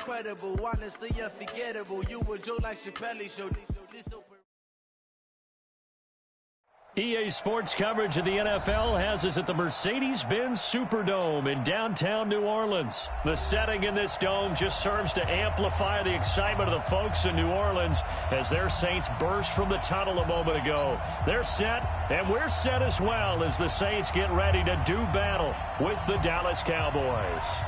incredible, honestly unforgettable. You a joke like Chappelle Show. EA Sports coverage of the NFL has us at the Mercedes-Benz Superdome in downtown New Orleans. The setting in this dome just serves to amplify the excitement of the folks in New Orleans as their Saints burst from the tunnel a moment ago. They're set, and we're set as well as the Saints get ready to do battle with the Dallas Cowboys.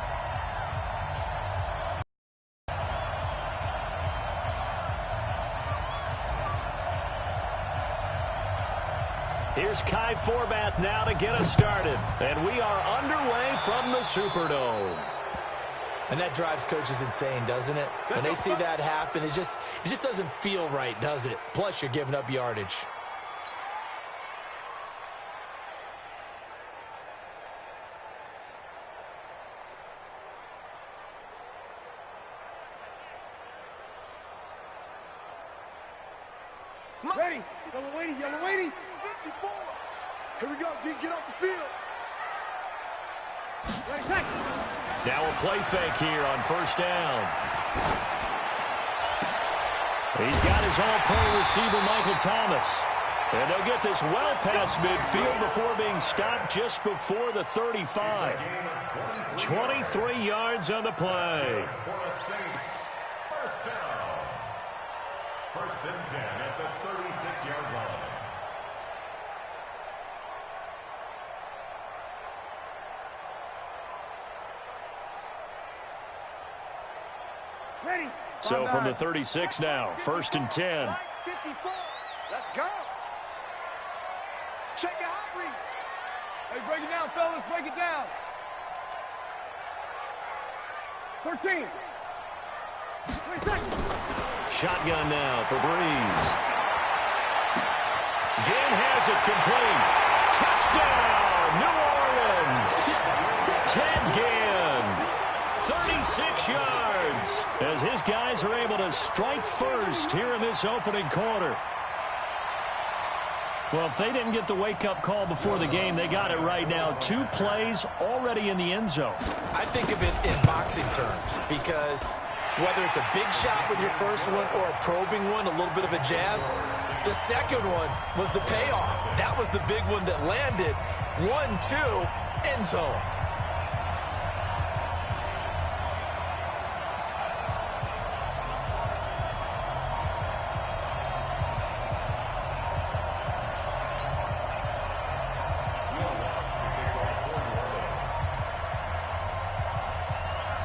Here's Kai Forbath now to get us started. And we are underway from the Superdome. And that drives coaches insane, doesn't it? When they see that happen, it just doesn't feel right, does it? Plus, you're giving up yardage. Ready. Yellow waiting. 54. Here we go, D. Get off the field. Now a play fake here on first down. He's got his all-pro receiver, Michael Thomas. And they'll get this well past midfield before being stopped just before the 35. 23 yards on the play. First down. First and 10 at the 36-yard line. Ready. So from the 36 now, first and 10. 54. Let's go. Check the hot read. Hey, break it down, fellas. Break it down. 13. 20 seconds. Shotgun now for Breeze. Ginn has it complete. Touchdown, New Orleans. Ted Ginn, 36 yards, as his guys are able to strike first here in this opening quarter. Well, if they didn't get the wake-up call before the game, they got it right now. 2 plays already in the end zone. I think of it in boxing terms because whether it's a big shot with your first one or a probing one, a little bit of a jab, the second one was the payoff. That was the big one that landed. 1-2, end zone.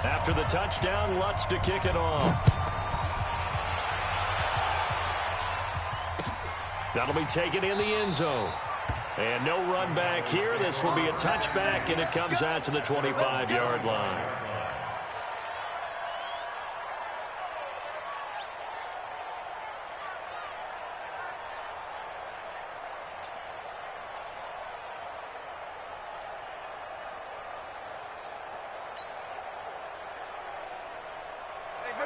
After the touchdown, Lutz to kick it off. That'll be taken in the end zone. And no run back here. This will be a touchback, and it comes out to the 25-yard line.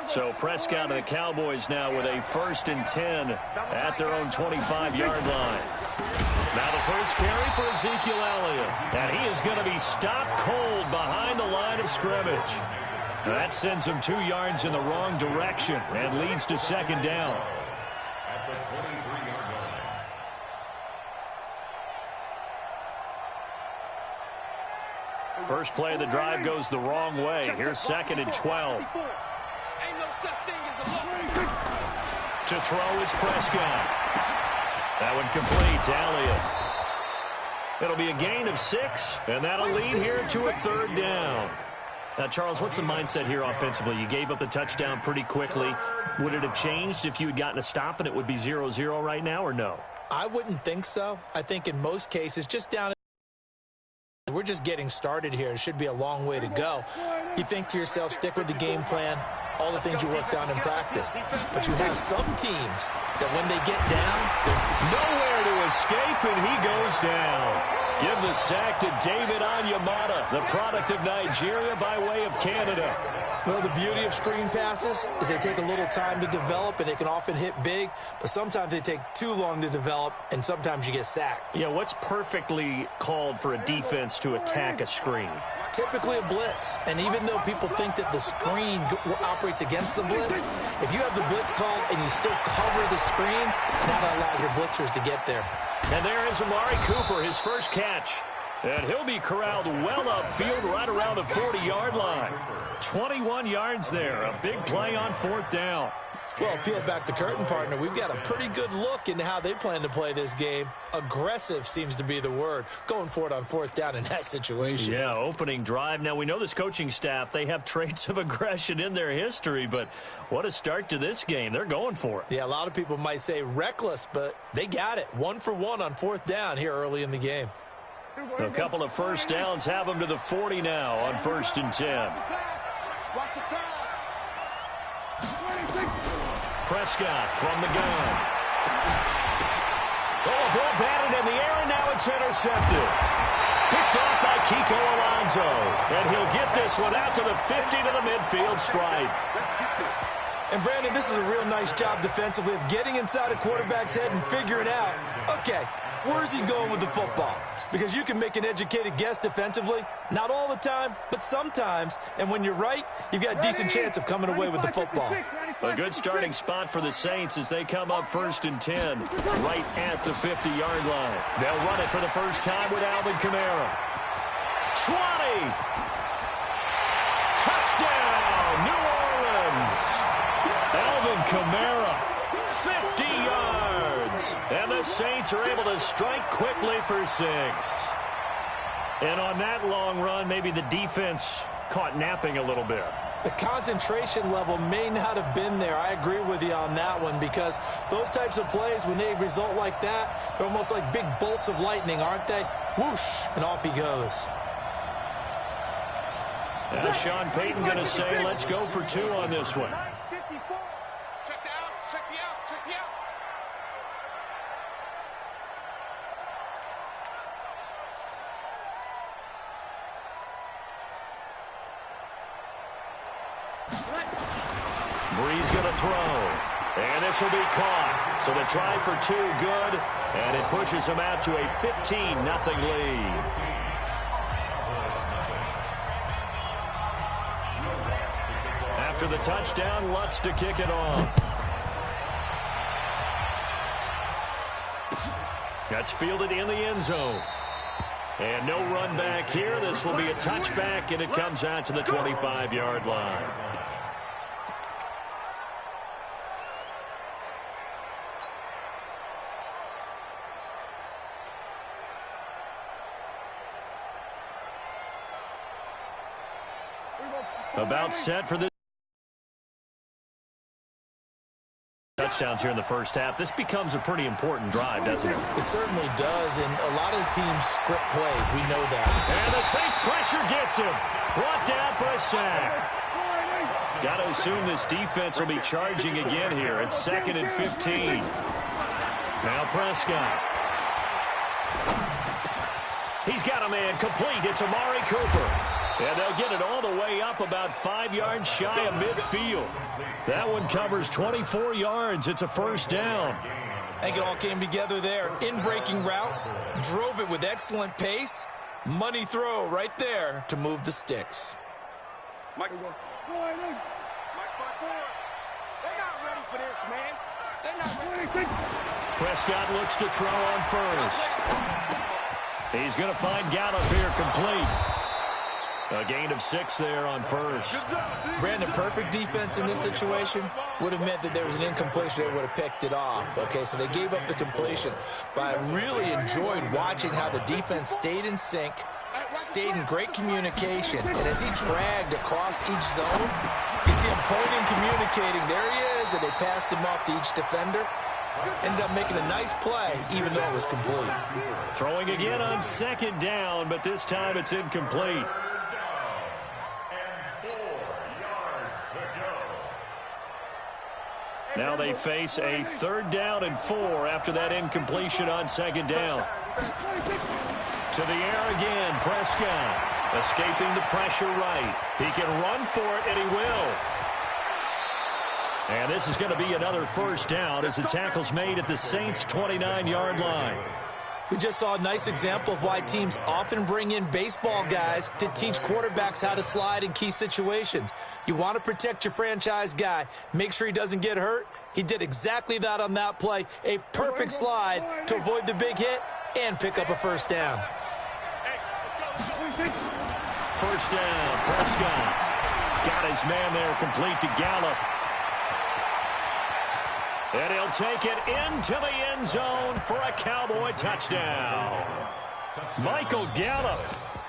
So Prescott and the Cowboys now with a first and 10 at their own 25-yard line. Now the first carry for Ezekiel Elliott. And he is going to be stopped cold behind the line of scrimmage. That sends him 2 yards in the wrong direction and leads to second down. At the 23-yard line. First play of the drive goes the wrong way. Here's second and 12. To throw is Prescott. That one complete to Elliott. It'll be a gain of 6, and that'll lead here to a third down. Now, Charles, what's the mindset here offensively? You gave up the touchdown pretty quickly. Would it have changed if you had gotten a stop and it would be 0-0 right now, or no? I wouldn't think so. I think in most cases, just down. We're just getting started here. It should be a long way to go. You think to yourself, stick with the game plan, all the things you worked on in practice. But you have some teams that when they get down, they're nowhere to escape, and he goes down. Give the sack to David Onyemata, the product of Nigeria by way of Canada. Well, the beauty of screen passes is they take a little time to develop, and they can often hit big, but sometimes they take too long to develop, and sometimes you get sacked. Yeah, what's perfectly called for a defense to attack a screen? typically a blitz. And even though people think that the screen operates against the blitz, if you have the blitz called and you still cover the screen, that allows your blitzers to get there. And there is Amari Cooper, his first catch. And he'll be corralled well upfield right around the 40-yard line. 21 yards there. A big play on 4th down. Well, peel back the curtain, partner. We've got a pretty good look into how they plan to play this game. Aggressive seems to be the word. Going for it on 4th down in that situation. Yeah, opening drive. Now, we know this coaching staff, they have traits of aggression in their history, but what a start to this game. They're going for it. Yeah, a lot of people might say reckless, but they got it. 1 for 1 on 4th down here early in the game. A couple of first downs have them to the 40 now on 1st and 10. Prescott from the gun. Oh, a ball batted in the air, and now it's intercepted. Picked off by Kiko Alonso. And he'll get this one out to the 50 to the midfield stripe. And, Brandon, this is a real nice job defensively of getting inside a quarterback's head and figuring out, okay, where's he going with the football? Because you can make an educated guess defensively. Not all the time, but sometimes. And when you're right, you've got a decent chance of coming away with the football. A good starting spot for the Saints as they come up 1st and 10, right at the 50-yard line. They'll run it for the first time with Alvin Kamara. 20. Touchdown, New Orleans. Alvin Kamara, 50 yards. And the Saints are able to strike quickly for 6. And on that long run, maybe the defense caught napping a little bit. The concentration level may not have been there. I agree with you on that one because those types of plays, when they result like that, they're almost like big bolts of lightning, aren't they? Whoosh, and off he goes. Now Sean Payton going to say, let's go for 2 on this one. Breeze going to throw. And this will be caught. So the try for 2 good. And it pushes them out to a 15-0 lead. After the touchdown, Lutz to kick it off. That's fielded in the end zone. And no run back here. This will be a touchback, and it comes out to the 25-yard line. About set for this. Touchdowns here in the first half. This becomes a pretty important drive, doesn't it? It certainly does, and a lot of the teams script plays. We know that. And the Saints pressure gets him. Brought down for a sack. Got to assume this defense will be charging again here. It's 2nd and 15. Now Prescott. He's got a man complete. It's Amari Cooper. And they'll get it all the way up about 5 yards shy of midfield. That one covers 24 yards. It's a first down. I think it all came together there. In-breaking route, drove it with excellent pace. Money throw right there to move the sticks. Mike, they're not ready for this, man. They're not ready. Prescott looks to throw on first. He's going to find Gallup here complete. A gain of 6 there on first. Brandon, perfect defense in this situation would have meant that there was an incompletion that would have picked it off. Okay, so they gave up the completion. But I really enjoyed watching how the defense stayed in sync, stayed in great communication. And as he dragged across each zone, you see him pointing, communicating. There he is, and they passed him off to each defender. Ended up making a nice play, even though it was complete. Throwing again on 2nd down, but this time it's incomplete. Now they face a 3rd down and 4 after that incompletion on 2nd down. To the air again, Prescott. Escaping the pressure right. He can run for it, and he will. And this is going to be another first down as the tackle's made at the Saints' 29-yard line. We just saw a nice example of why teams often bring in baseball guys to teach quarterbacks how to slide in key situations. You want to protect your franchise guy. Make sure he doesn't get hurt. He did exactly that on that play. A perfect slide to avoid the big hit and pick up a first down. First down, Prescott. Got his man there, complete to Gallup. And he'll take it into the end zone for a Cowboy touchdown. Michael Gallup,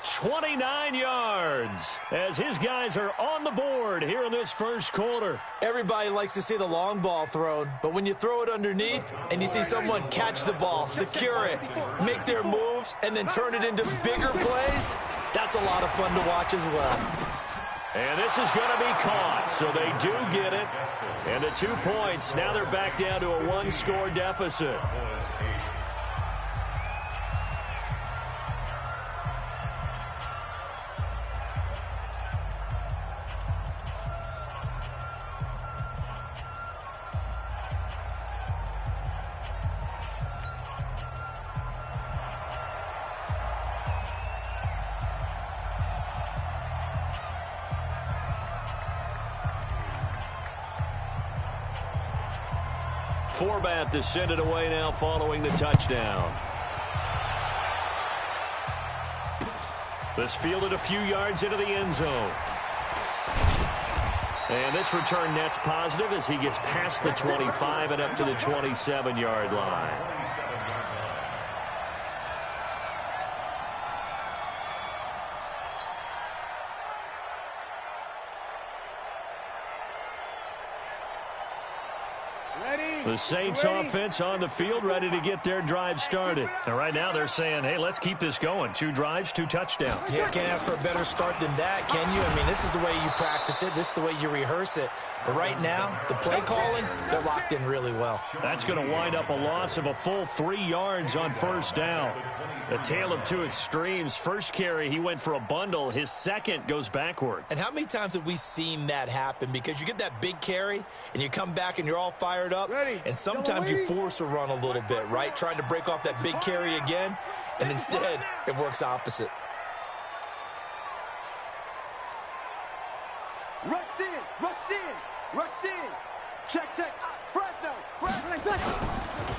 29 yards, as his guys are on the board here in this first quarter. Everybody likes to see the long ball thrown, but when you throw it underneath and you see someone catch the ball, secure it, make their moves, and then turn it into bigger plays, that's a lot of fun to watch as well. And this is going to be caught, so they do get it. And the 2 points, now they're back down to a one-score deficit. Forbat to send it away now following the touchdown. This fielded a few yards into the end zone. And this return net's positive as he gets past the 25 and up to the 27-yard line. The Saints offense on the field, ready to get their drive started. And right now they're saying, hey, let's keep this going. 2 drives, 2 touchdowns. Yeah, can't ask for a better start than that, can you? I mean, this is the way you practice it. This is the way you rehearse it. But right now, the play calling, they're locked in really well. That's going to wind up a loss of a full 3 yards on first down. A tale of 2 extremes. First carry, he went for a bundle. His second goes backward. And how many times have we seen that happen? Because you get that big carry, and you come back and you're all fired up, and sometimes you force a run a little bit, right? Trying to break off that big carry again, and instead it works opposite. Rush in, rush in, rush in. Check, check. Fresno, Fresno.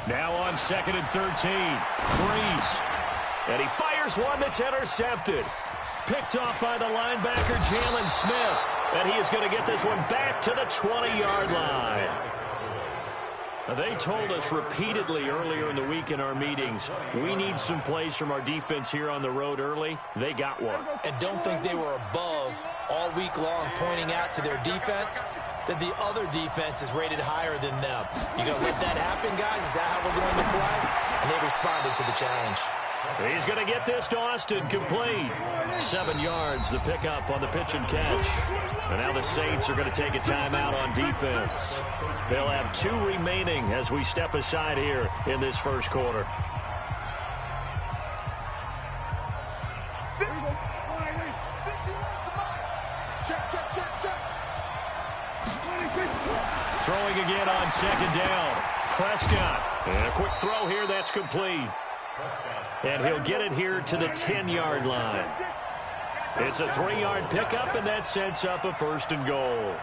Now on 2nd and 13. Breeze. And he fires one that's intercepted. Picked off by the linebacker, Jalen Smith. And he is going to get this one back to the 20-yard line. They told us repeatedly earlier in the week in our meetings, we need some plays from our defense here on the road early. They got one. And don't think they were above all week long pointing out to their defense that the other defense is rated higher than them. You going to let that happen, guys? Is that how we're going to play? And they responded to the challenge. He's going to get this to Austin, complete. 7 yards, the pickup on the pitch and catch. And now the Saints are going to take a timeout on defense. They'll have 2 remaining as we step aside here in this first quarter. Throwing again on 2nd down. Prescott. And a quick throw here, that's complete. And he'll get it here to the 10-yard line. It's a 3-yard pickup, and that sets up a 1st and goal.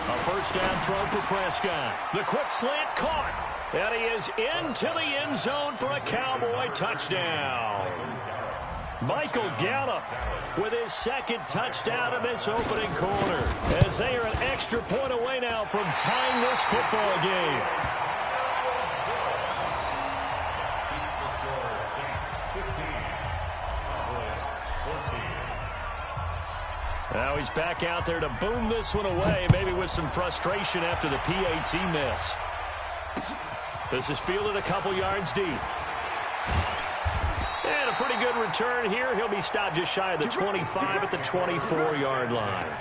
A 1st down throw for Prescott. The quick slant caught. And he is into the end zone for a Cowboy touchdown. Michael Gallup with his 2nd touchdown in this opening quarter, as they are an extra point away now from tying this football game. Now he's back out there to boom this one away, maybe with some frustration after the PAT miss. This is fielded a couple yards deep. And a pretty good return here. He'll be stopped just shy of the 25 at the 24-yard line.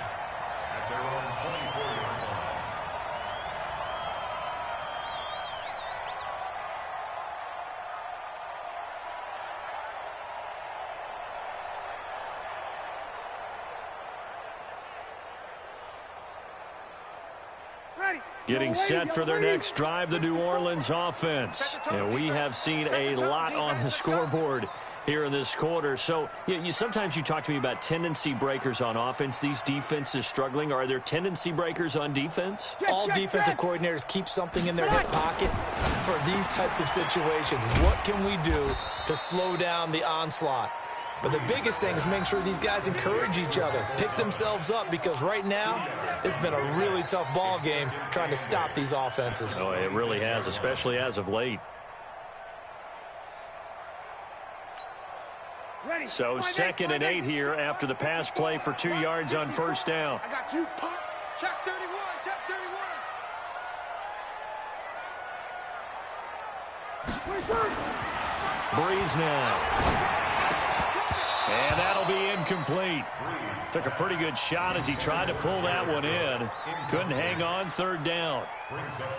Getting set for their next drive, the New Orleans offense. And we have seen a lot on the scoreboard here in this quarter. So sometimes you talk to me about tendency breakers on offense. These defenses struggling. Are there tendency breakers on defense? All defensive coordinators keep something in their hip pocket for these types of situations. What can we do to slow down the onslaught? But the biggest thing is make sure these guys encourage each other, pick themselves up, because right now it's been a really tough ball game trying to stop these offenses. Oh, it really has, especially as of late. So 2nd and 8 here after the pass play for 2 yards on first down. I got you, pump. Check 31, check 31. Breeze now. And that'll be incomplete. Took a pretty good shot as he tried to pull that one in. Couldn't hang on, 3rd down.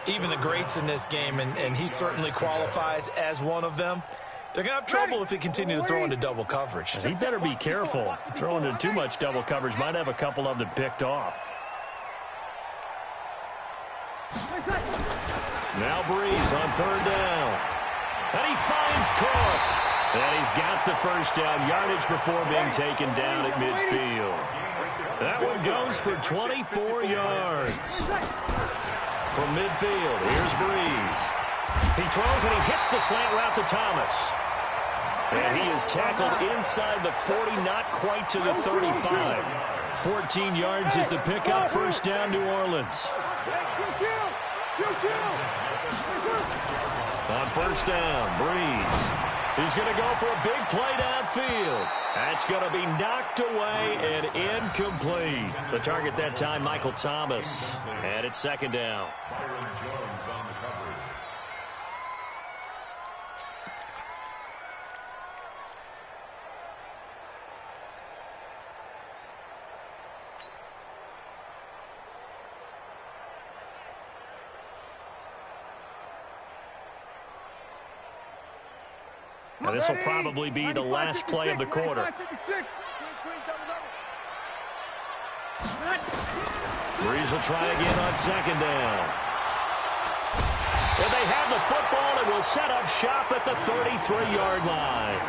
Even the greats in this game, and he certainly qualifies as one of them, they're going to have trouble if they continue to throw into double coverage. He better be careful. Throwing into too much double coverage might have a couple of them picked off. Now Breeze on 3rd down. And he finds Cook. And he's got the first down yardage before being taken down at midfield. That one goes for 24 yards. From midfield, here's Breeze. He throws and he hits the slant route to Thomas. And he is tackled inside the 40, not quite to the 35. 14 yards is the pickup, first down, New Orleans. On first down, Breeze. He's going to go for a big play downfield. That's going to be knocked away and incomplete. The target that time, Michael Thomas. And it's 2nd down. Now, this will probably be the last play of the quarter. Breeze will try again on 2nd down. And they have the football and will set up shop at the 33-yard line.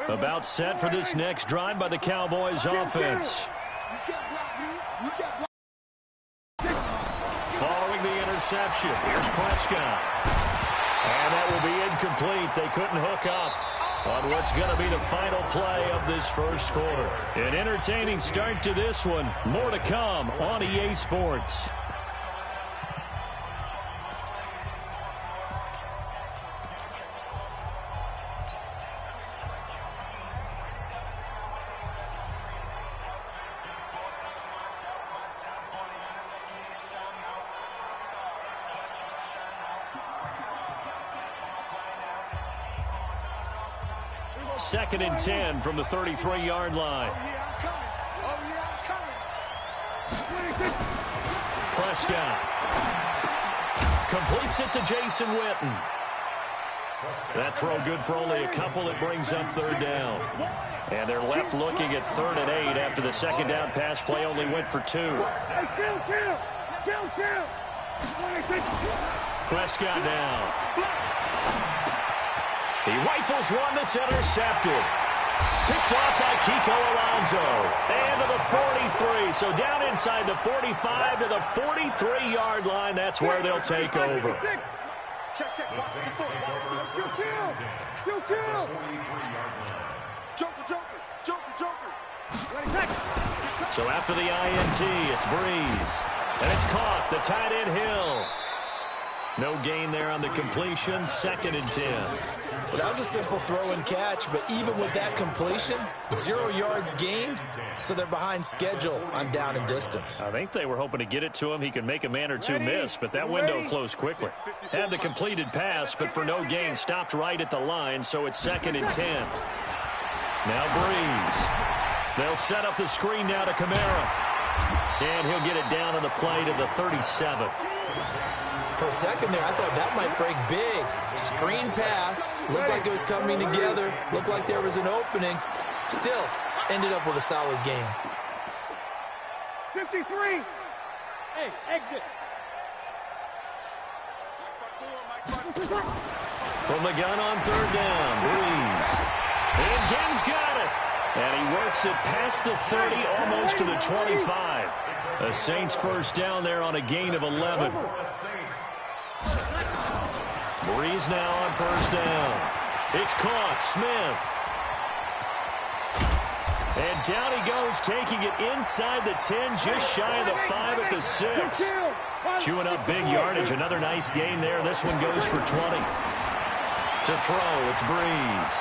About set for this next drive by the Cowboys offense. Following the interception, here's Prescott. And that will be incomplete. They couldn't hook up on what's going to be the final play of this first quarter. An entertaining start to this one. More to come on EA Sports. Second and 10 from the 33-yard line. Prescott completes it to Jason Witten. That throw good for only a couple. It brings up 3rd down. And they're left looking at 3rd and 8 after the 2nd down pass play only went for 2. Prescott now. He rifles one that's intercepted. Picked off by Kiko Alonso. And to the 43. So down inside the 45 to the 43-yard line. That's where they'll take over. So after the INT, it's Breeze. And it's caught. The tight end Hill. No gain there on the completion. 2nd and 10. Well, that was a simple throw and catch, but even with that completion, 0 yards gained, so they're behind schedule on down and distance. I think they were hoping to get it to him. He could make a man or two miss, but that window closed quickly. Had the completed pass, but for no gain, stopped right at the line, so it's 2nd and 10. Now Breeze. They'll set up the screen now to Kamara. And he'll get it down on the play to the 37. For a second there, I thought that might break big. Screen pass. Looked like it was coming together. Looked like there was an opening. Still, ended up with a solid game. 53. Hey, exit. From the gun on 3rd down, Breeze. And Genn's got it. And he works it past the 30, almost to the 25. The Saints first down there on a gain of 11. Breeze now on 1st down. It's caught. Smith. And down he goes, taking it inside the 10, just shy of the 5 at the 6. Chewing up big yardage. Another nice gain there. This one goes for 20. To throw, it's Breeze.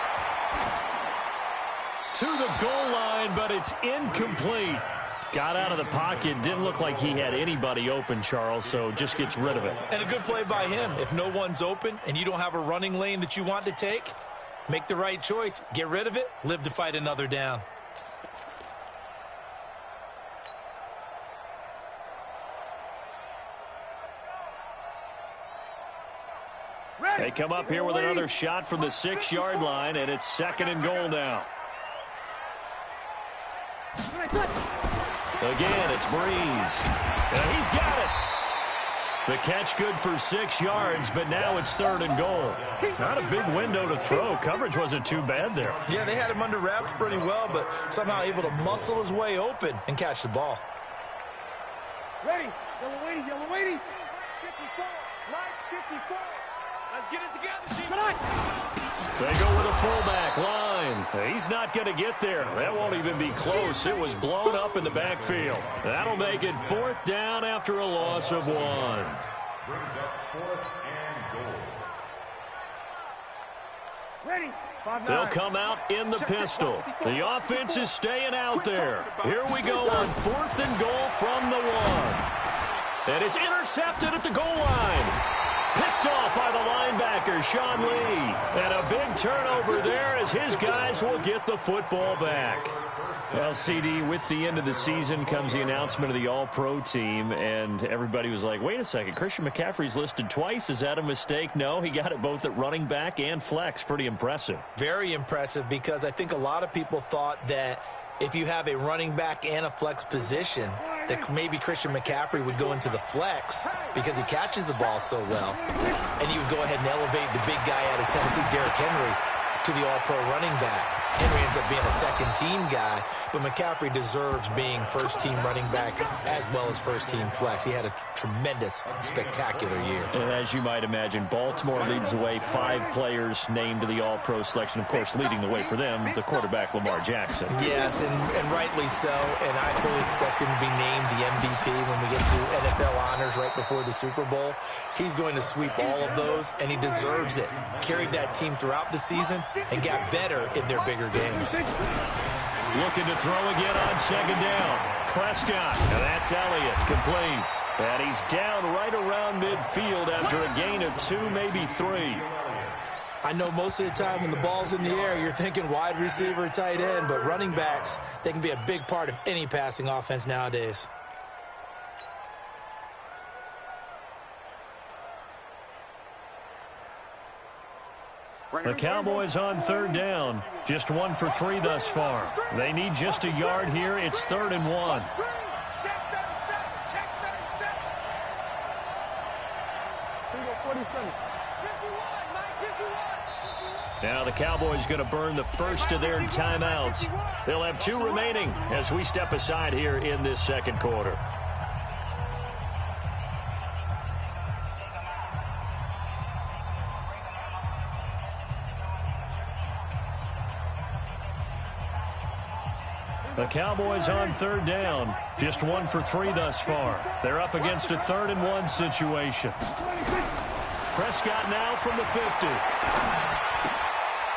To the goal line, but it's incomplete. Got out of the pocket. Didn't look like he had anybody open, Charles, so just gets rid of it. And a good play by him. If no one's open and you don't have a running lane that you want to take, make the right choice. Get rid of it. Live to fight another down. They come up here with another shot from the 6-yard line, and it's 2nd and goal now. Again, it's Breeze. And he's got it. The catch good for 6 yards, but now it's 3rd and goal. Not a big window to throw. Coverage wasn't too bad there. Yeah, they had him under wraps pretty well, but somehow able to muscle his way open and catch the ball. Ready. Yellow waiting. Yellow waiting. 54. Right 54. Let's get it together, team. They go with a fullback line. He's not going to get there. That won't even be close. It was blown up in the backfield. That'll make it 4th down after a loss of 1. Brings up 4th and goal. Ready. 5-9. They'll come out in the pistol. The offense is staying out there. Here we go on 4th and goal from the 1. And it's intercepted at the goal line. Picked off by the linebacker, Sean Lee. And a big turnover there as his guys will get the football back. Well, CD, with the end of the season comes the announcement of the All-Pro team, and everybody was like, wait a second, Christian McCaffrey's listed twice. Is that a mistake? No, he got it both at running back and flex. Pretty impressive. Very impressive, because I think a lot of people thought that if you have a running back and a flex position, that maybe Christian McCaffrey would go into the flex because he catches the ball so well. And you would go ahead and elevate the big guy out of Tennessee, Derrick Henry, to the All-Pro running back. Henry ends up being a second-team guy, but McCaffrey deserves being first-team running back as well as first-team flex. He had a tremendous, spectacular year. And as you might imagine, Baltimore leads the way. 5 players named to the All-Pro selection. Of course, leading the way for them, the quarterback Lamar Jackson. Yes, and rightly so, and I fully expect him to be named the MVP when we get to NFL honors right before the Super Bowl. He's going to sweep all of those, and he deserves it. Carried that team throughout the season and got better in their bigger games. Looking to throw again on 2nd down. Prescott, and that's Elliott, complete. And he's down right around midfield after a gain of 2, maybe 3. I know most of the time when the ball's in the air, you're thinking wide receiver, tight end, but running backs, they can be a big part of any passing offense nowadays. The Cowboys on 3rd down. Just 1 for 3 thus far. They need just a yard here. It's 3rd and 1. Now the Cowboys going to burn the first of their timeouts. They'll have 2 remaining as we step aside here in this 2nd quarter. The Cowboys on 3rd down. Just 1 for 3 thus far. They're up against a 3rd and 1 situation. Prescott now from the 50.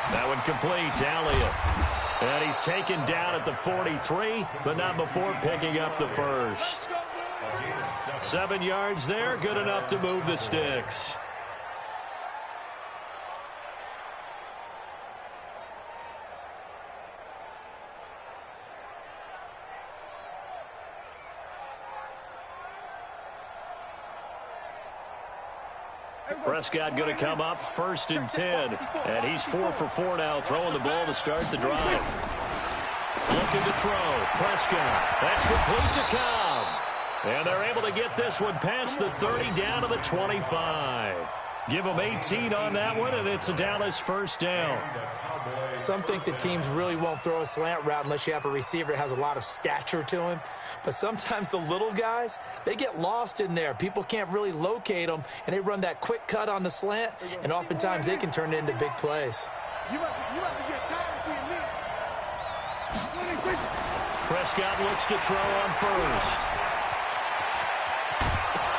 That one complete to Elliott. And he's taken down at the 43, but not before picking up the first. 7 yards there, good enough to move the sticks. Prescott going to come up 1st and 10. And he's 4 for 4 now, throwing the ball to start the drive. Looking to throw. Prescott. That's complete to Cobb. And they're able to get this one past the 30 down to the 25. Give them 18 on that one, and it's a Dallas first down. Some think the teams really won't throw a slant route unless you have a receiver that has a lot of stature to him. But sometimes the little guys, they get lost in there. People can't really locate them, and they run that quick cut on the slant, and oftentimes they can turn it into big plays. You must be getting tired of seeing me. Prescott looks to throw on first.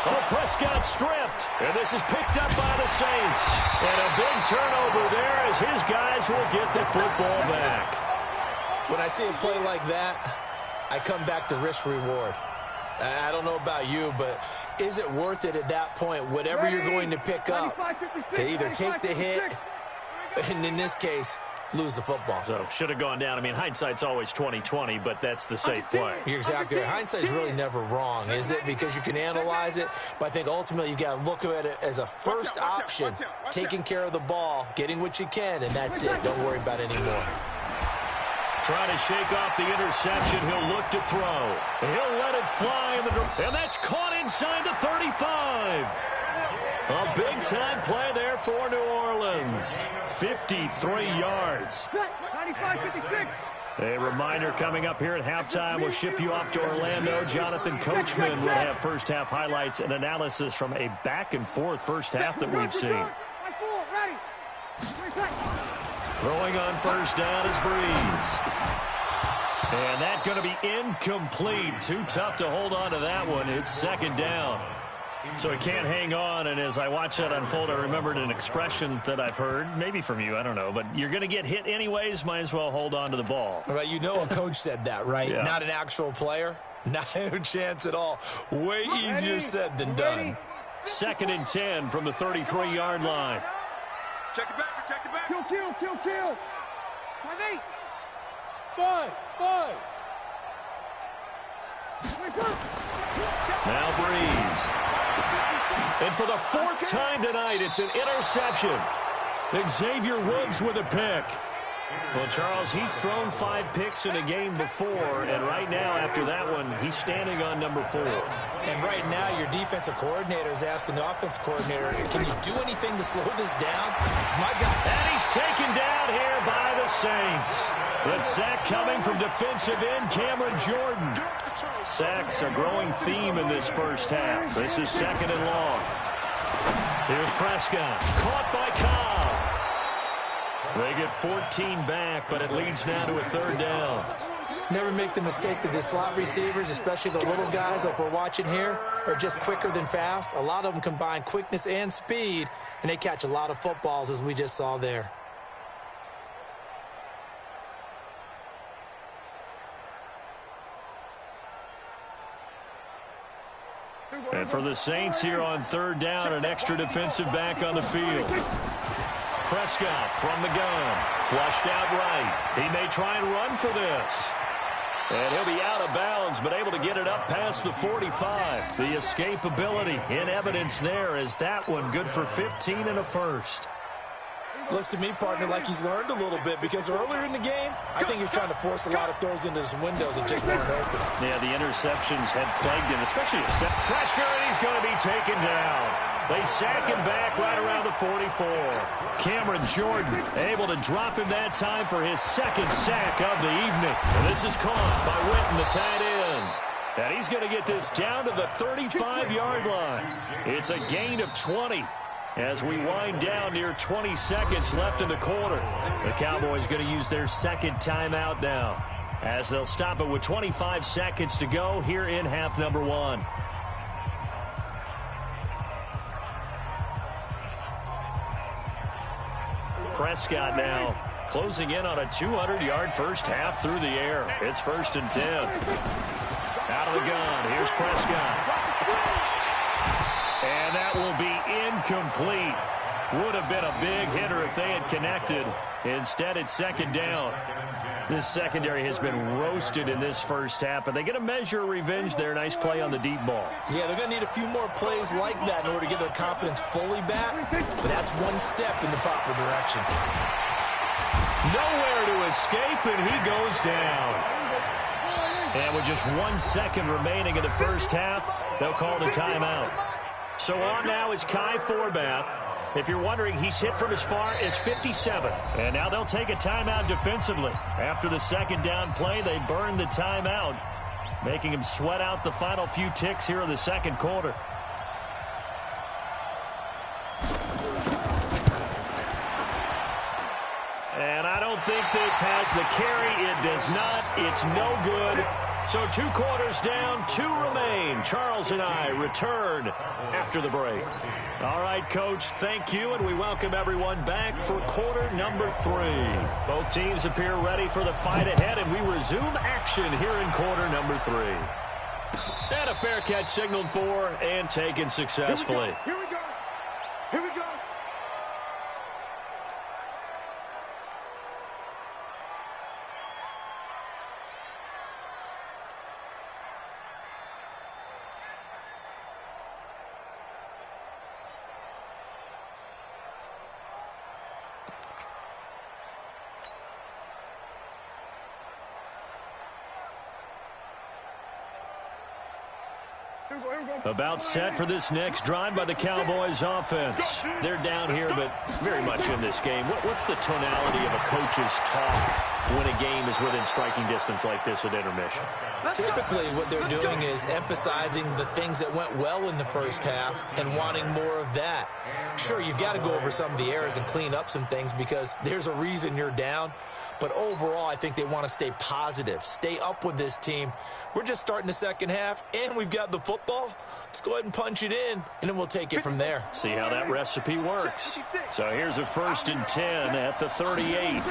Oh, Prescott stripped, and this is picked up by the Saints. And a big turnover there as his guys will get the football back. When I see a play like that, I come back to risk-reward. I don't know about you, but is it worth it at that point, whatever you're going to pick up, to either take the hit, and in this case, lose the football? So should have gone down. I mean, hindsight's always 20/20, but that's the safe play. You're exactly right. Hindsight's really never wrong, is it? Because you can analyze it, but I think ultimately you got to look at it as a first option, taking care of the ball, getting what you can, and that's it. Don't worry about it anymore. Trying to shake off the interception. He'll look to throw. He'll let it fly, and that's caught inside the 35. A big-time play there for New Orleans. 53 yards. 95-56. A reminder coming up here at halftime. We'll ship you off to Orlando. Jonathan Coachman will have first-half highlights and analysis from a back-and-forth first half that we've seen. Throwing on first down is Breeze. And that's going to be incomplete. Too tough to hold on to that one. It's second down. So he can't hang on, and as I watch that unfold, I remembered an expression that I've heard, maybe from you, I don't know, but you're going to get hit anyways, might as well hold on to the ball. Right, you know a coach said that, right? Yeah. Not an actual player. Not a chance at all. Way easier said than done. 2nd and 10 from the 33-yard line. Check it back, check it back. Kill. 5-8. 5. Now Breeze. And for the 4th time tonight, it's an interception. Xavier Woods with a pick. Well, Charles, he's thrown 5 picks in a game before, and right now, after that one, he's standing on number 4. And right now, your defensive coordinator is asking the offensive coordinator, can you do anything to slow this down? It's my guy. And he's taken down here by the Saints. The sack coming from defensive end Cameron Jordan. Sacks a growing theme in this first half. This is 2nd and long. Here's Prescott. Caught by Cobb. They get 14 back, but it leads now to a 3rd down. Never make the mistake that the slot receivers, especially the little guys like we're watching here, are just quicker than fast. A lot of them combine quickness and speed, and they catch a lot of footballs, as we just saw there. And for the Saints here on 3rd down, an extra defensive back on the field. Prescott from the gun. Flushed out right. He may try and run for this. And he'll be out of bounds, but able to get it up past the 45. The escapability in evidence there is that one good for 15 and a first. Looks to me, partner, like he's learned a little bit, because earlier in the game, I think he was trying to force a lot of throws into some windows that just weren't open. Yeah, the interceptions had plagued him, especially a set pressure, and he's going to be taken down. They sack him back right around the 44. Cameron Jordan able to drop him that time for his 2nd sack of the evening. And this is caught by Witten, the tight end. And he's going to get this down to the 35-yard line. It's a gain of 20. As we wind down near 20 seconds left in the quarter. The Cowboys going to use their 2nd timeout now, as they'll stop it with 25 seconds to go here in half number 1. Prescott now closing in on a 200-yard first half through the air. It's 1st and 10. Out of the gun. Here's Prescott. And that will be incomplete. Would have been a big hitter if they had connected. Instead, it's 2nd down. This secondary has been roasted in this first half, but they get a measure of revenge there. Nice play on the deep ball. Yeah, they're going to need a few more plays like that in order to get their confidence fully back, but that's one step in the proper direction. Nowhere to escape, and he goes down. And with just 1 second remaining in the first half, they'll call the timeout. So on now is Kai Forbath. If you're wondering, he's hit from as far as 57. And now they'll take a timeout defensively. After the 2nd down play, they burn the timeout, making him sweat out the final few ticks here in the 2nd quarter. And I don't think this has the carry. It does not. It's no good. So 2 quarters down, 2 remain. Charles and I return after the break. All right, Coach, thank you, and we welcome everyone back for quarter number 3. Both teams appear ready for the fight ahead, and we resume action here in quarter number 3. And a fair catch signaled for and taken successfully. Here we go. Here we go. About set for this next drive by the Cowboys offense. They're down here, but very much in this game. What's the tonality of a coach's talk when a game is within striking distance like this at intermission? Typically, what they're doing is emphasizing the things that went well in the first half and wanting more of that. Sure, you've got to go over some of the errors and clean up some things because there's a reason you're down. But overall, I think they want to stay positive, stay up with this team. We're just starting the 2nd half, and we've got the football. Let's go ahead and punch it in, and then we'll take it from there. See how that recipe works. So here's a 1st and 10 at the 38.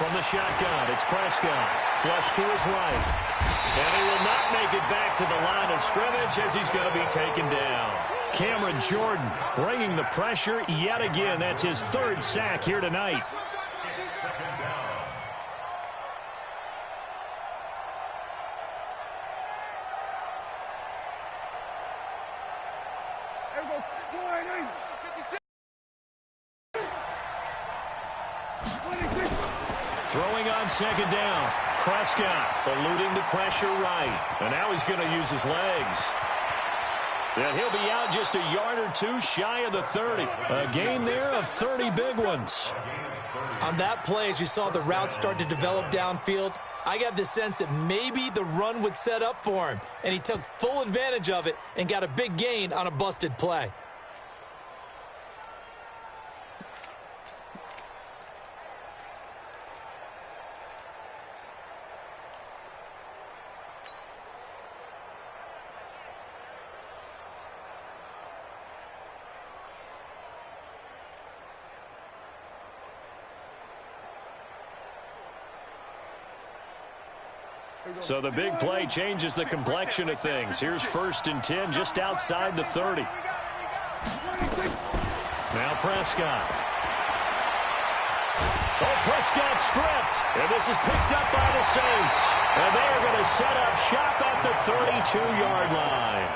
From the shotgun, it's Prescott. Flush to his right. And he will not make it back to the line of scrimmage as he's going to be taken down. Cameron Jordan bringing the pressure yet again. That's his 3rd sack here tonight. Throwing on 2nd down. Prescott eluding the pressure right. And now he's going to use his legs. And he'll be out just a yard or 2 shy of the 30. A gain there of 30 big ones. On that play, as you saw the route start to develop downfield, I got the sense that maybe the run would set up for him. And he took full advantage of it and got a big gain on a busted play. So the big play changes the complexion of things. Here's 1st and 10 just outside the 30. Now Prescott. Oh, Prescott stripped. And this is picked up by the Saints. And they are going to set up shop at the 32-yard line.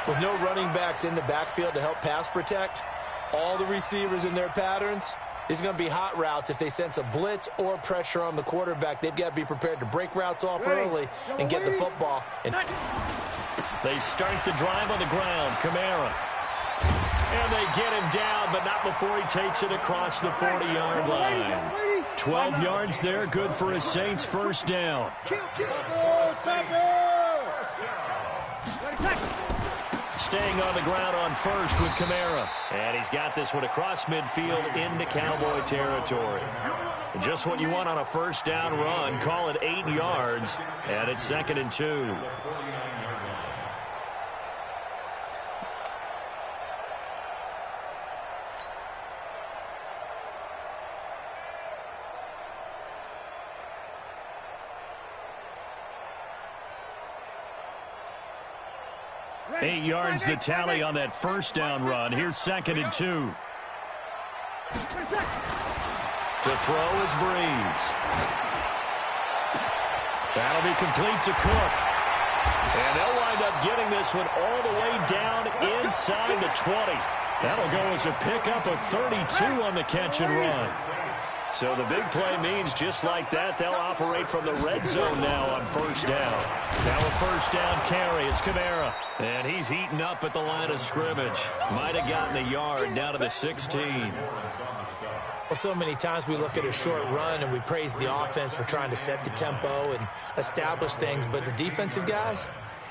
With no running backs in the backfield to help pass protect, all the receivers in their patterns, these are going to be hot routes. If they sense a blitz or pressure on the quarterback, they've got to be prepared to break routes off early and get the football. And they start the drive on the ground. Kamara. And they get him down, but not before he takes it across the 40-yard line. 12 yards there, good for a Saints 1st down. Staying on the ground on 1st with Kamara. And he's got this one across midfield into Cowboy territory. Just what you want on a 1st down run. Call it 8 yards. And it's 2nd and 2. 8 yards the tally on that first down run. Here's 2nd and 2. To throw is Breeze. That'll be complete to Cook. And they'll wind up getting this one all the way down inside the 20. That'll go as a pickup of 32 on the catch and run. So the big play means just like that, they'll operate from the red zone now on first down. Now a first down carry. It's Kamara. And he's eaten up at the line of scrimmage. Might have gotten a yard down to the 16. Well, so many times we look at a short run and we praise the offense for trying to set the tempo and establish things. But the defensive guys,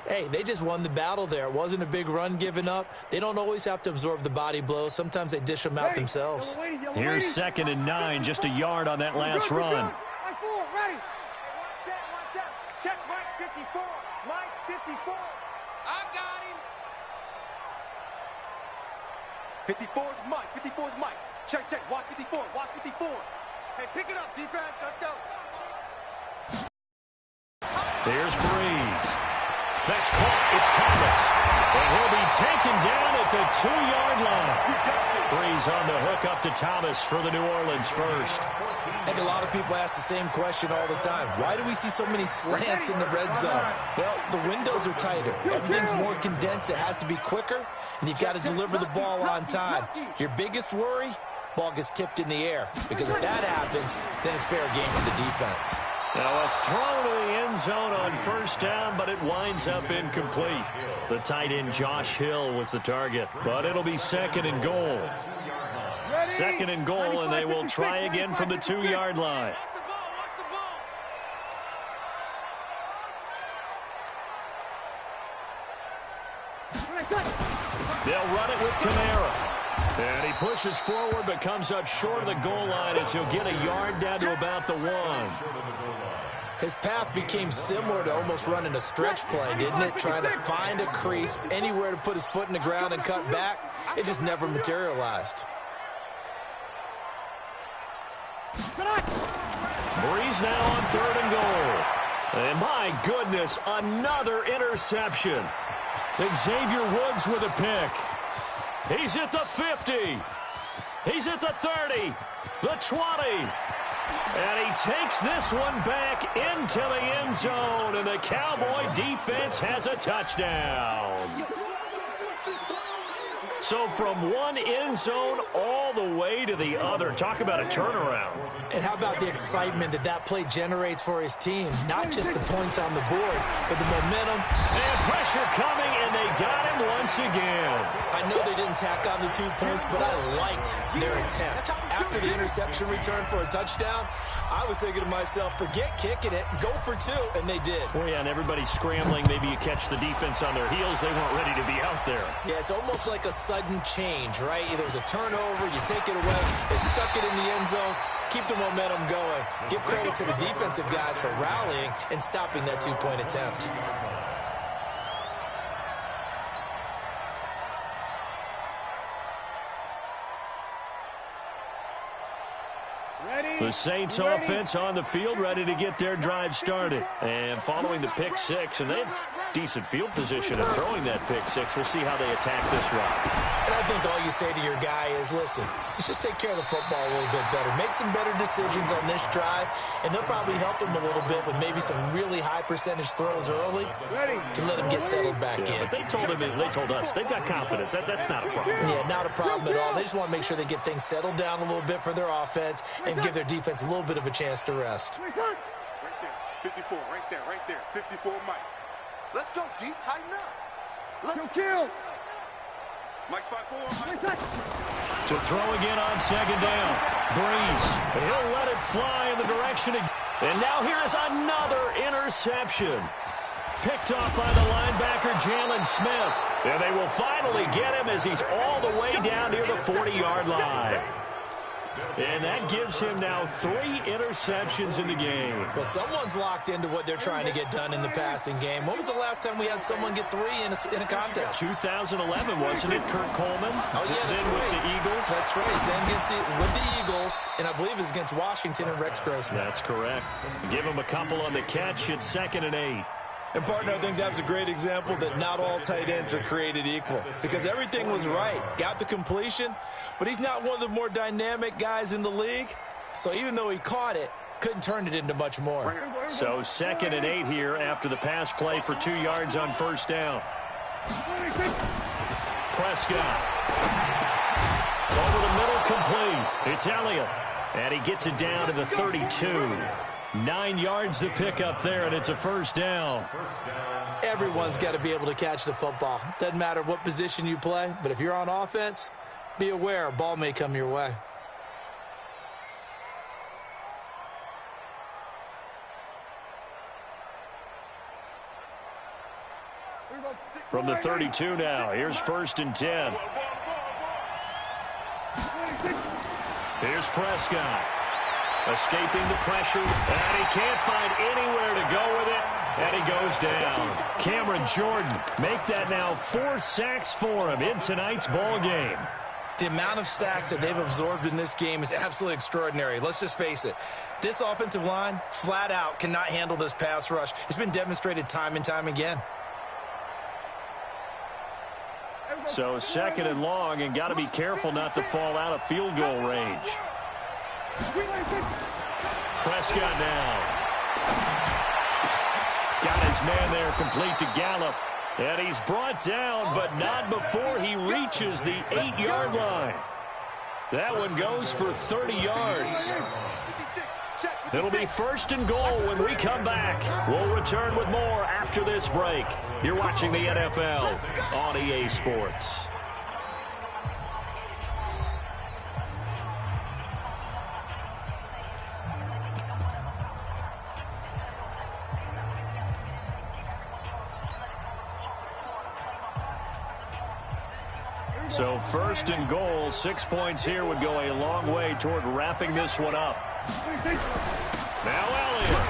hey, they just won the battle there. It wasn't a big run given up. They don't always have to absorb the body blows. Sometimes they dish them out themselves. Here's 2nd and 9, just a yard on that last run. Ready. One set. Check Mike 54. Mike 54. I got him. 54 is Mike. 54 is Mike. Check. Watch 54. Watch 54. Hey, pick it up, defense. Let's go. There's Breeze. That's caught. It's Thomas. And he'll be taken down at the 2-yard line. Breeze on the hook up to Thomas for the New Orleans first. I think a lot of people ask the same question all the time. Why do we see so many slants in the red zone? Well, the windows are tighter. Everything's more condensed. It has to be quicker, and you've got to deliver the ball on time. Your biggest worry? Ball gets tipped in the air. Because if that happens, then it's fair game for the defense. Now a throw to the end zone on first down, but it winds up incomplete. The tight end Josh Hill was the target, but it'll be 2nd and goal. 2nd and goal, and they will try again from the 2-yard line. They'll run it with Kamara. And he pushes forward but comes up short of the goal line as he'll get a yard down to about the 1. His path became similar to almost running a stretch play, didn't it? Trying to find a crease, anywhere to put his foot in the ground and cut back. It just never materialized. Breeze now on 3rd and goal. And my goodness, another interception. Xavier Woods with a pick. He's at the 50. He's at the 30. The 20. And he takes this one back into the end zone. And the Cowboy defense has a touchdown. So from one end zone all the way to the other. Talk about a turnaround. And how about the excitement that play generates for his team? Not just the points on the board, but the momentum. And pressure coming, and they got him once again. I know they didn't tack on the 2 points, but I liked their attempt. After the interception return for a touchdown, I was thinking to myself, forget kicking it, go for 2, and they did. Well, yeah, and everybody's scrambling. Maybe you catch the defense on their heels. They weren't ready to be out there. Yeah, it's almost like a sudden change, right? There's a turnover, you take it away, they stuck it in the end zone. Keep the momentum going. Give credit to the defensive guys for rallying and stopping that 2-point attempt. The Saints offense on the field, ready to get their drive started. And following the pick 6, and they have decent field position of throwing that pick 6. We'll see how they attack this run. And I think all you say to your guy is, listen, let's just take care of the football a little bit better. Make some better decisions on this drive, and they'll probably help him a little bit with maybe some really high percentage throws early to let him get settled back in. But they told us they've got confidence. That's not a problem. Yeah, not a problem at all. They just want to make sure they get things settled down a little bit for their offense and give their defense a little bit of a chance to rest. Right there. 54, right there. 54, Mike. Let's go, D. Tighten up. Let's kill. Mike's 5-4. To throw again on 2nd down. Breeze. He'll let it fly in the direction of... And now here is another interception. Picked off by the linebacker, Jalen Smith. And they will finally get him as he's all the way down near the 40-yard line. And that gives him now 3 interceptions in the game. Well, someone's locked into what they're trying to get done in the passing game. When was the last time we had someone get 3 in a contest? 2011, wasn't it, Kurt Coleman? Oh, yeah, that's then right. With the Eagles. That's right. Then with the Eagles, and I believe it's against Washington and Rex Grossman. That's correct. Give him a couple on the catch. It's 2nd and 8. And, partner, I think that was a great example that not all tight ends are created equal because everything was right. Got the completion, but he's not one of the more dynamic guys in the league. So even though he caught it, couldn't turn it into much more. So 2nd and 8 here after the pass play for 2 yards on first down. Prescott. Over the middle, complete. It's Elliott. And he gets it down to the 32. 9 yards to pick up there, and it's a first down. Everyone's got to be able to catch the football. Doesn't matter what position you play, but if you're on offense, be aware a ball may come your way. From the 32 now, here's 1st and 10. Here's Prescott. Escaping the pressure, and he can't find anywhere to go with it, and he goes down. Cameron Jordan make that now 4 sacks for him in tonight's ball game. The amount of sacks that they've absorbed in this game is absolutely extraordinary. Let's just face it. This offensive line, flat out, cannot handle this pass rush. It's been demonstrated time and time again. So 2nd and long, and got to be careful not to fall out of field goal range. Prescott now. Got his man there, complete to Gallup. And he's brought down, but not before he reaches the 8-yard line. That one goes for 30 yards. It'll be 1st and goal when we come back. We'll return with more after this break. You're watching the NFL on EA Sports. So 1st and goal, 6 points here would go a long way toward wrapping this one up. Now Elliott.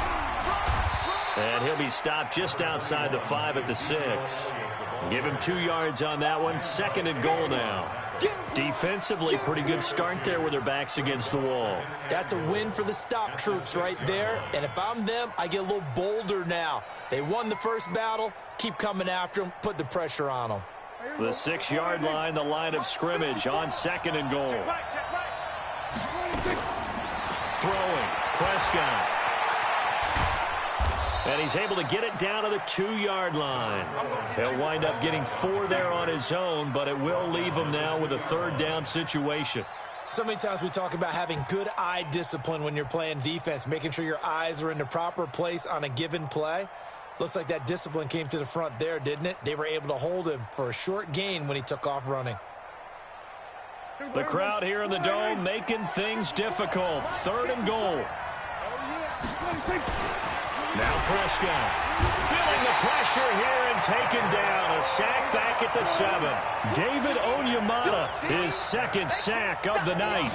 And he'll be stopped just outside the 5 at the 6. Give him 2 yards on that one. 2nd and goal now. Defensively, pretty good start there with their backs against the wall. That's a win for the stop troops right there. And if I'm them, I get a little bolder now. They won the first battle. Keep coming after them. Put the pressure on them. The 6-yard line, the line of scrimmage on 2nd and goal. Throwing, Prescott. And he's able to get it down to the 2-yard line. He'll wind up getting 4 there on his own, but it will leave him now with a 3rd down situation. So many times we talk about having good eye discipline when you're playing defense, making sure your eyes are in the proper place on a given play. Looks like that discipline came to the front there, didn't it? They were able to hold him for a short gain when he took off running. The crowd here in the Dome making things difficult. 3rd and goal. Now Prescott. Feeling the pressure here and taken down. A sack back at the 7. David Onyemata, his 2nd sack of the night.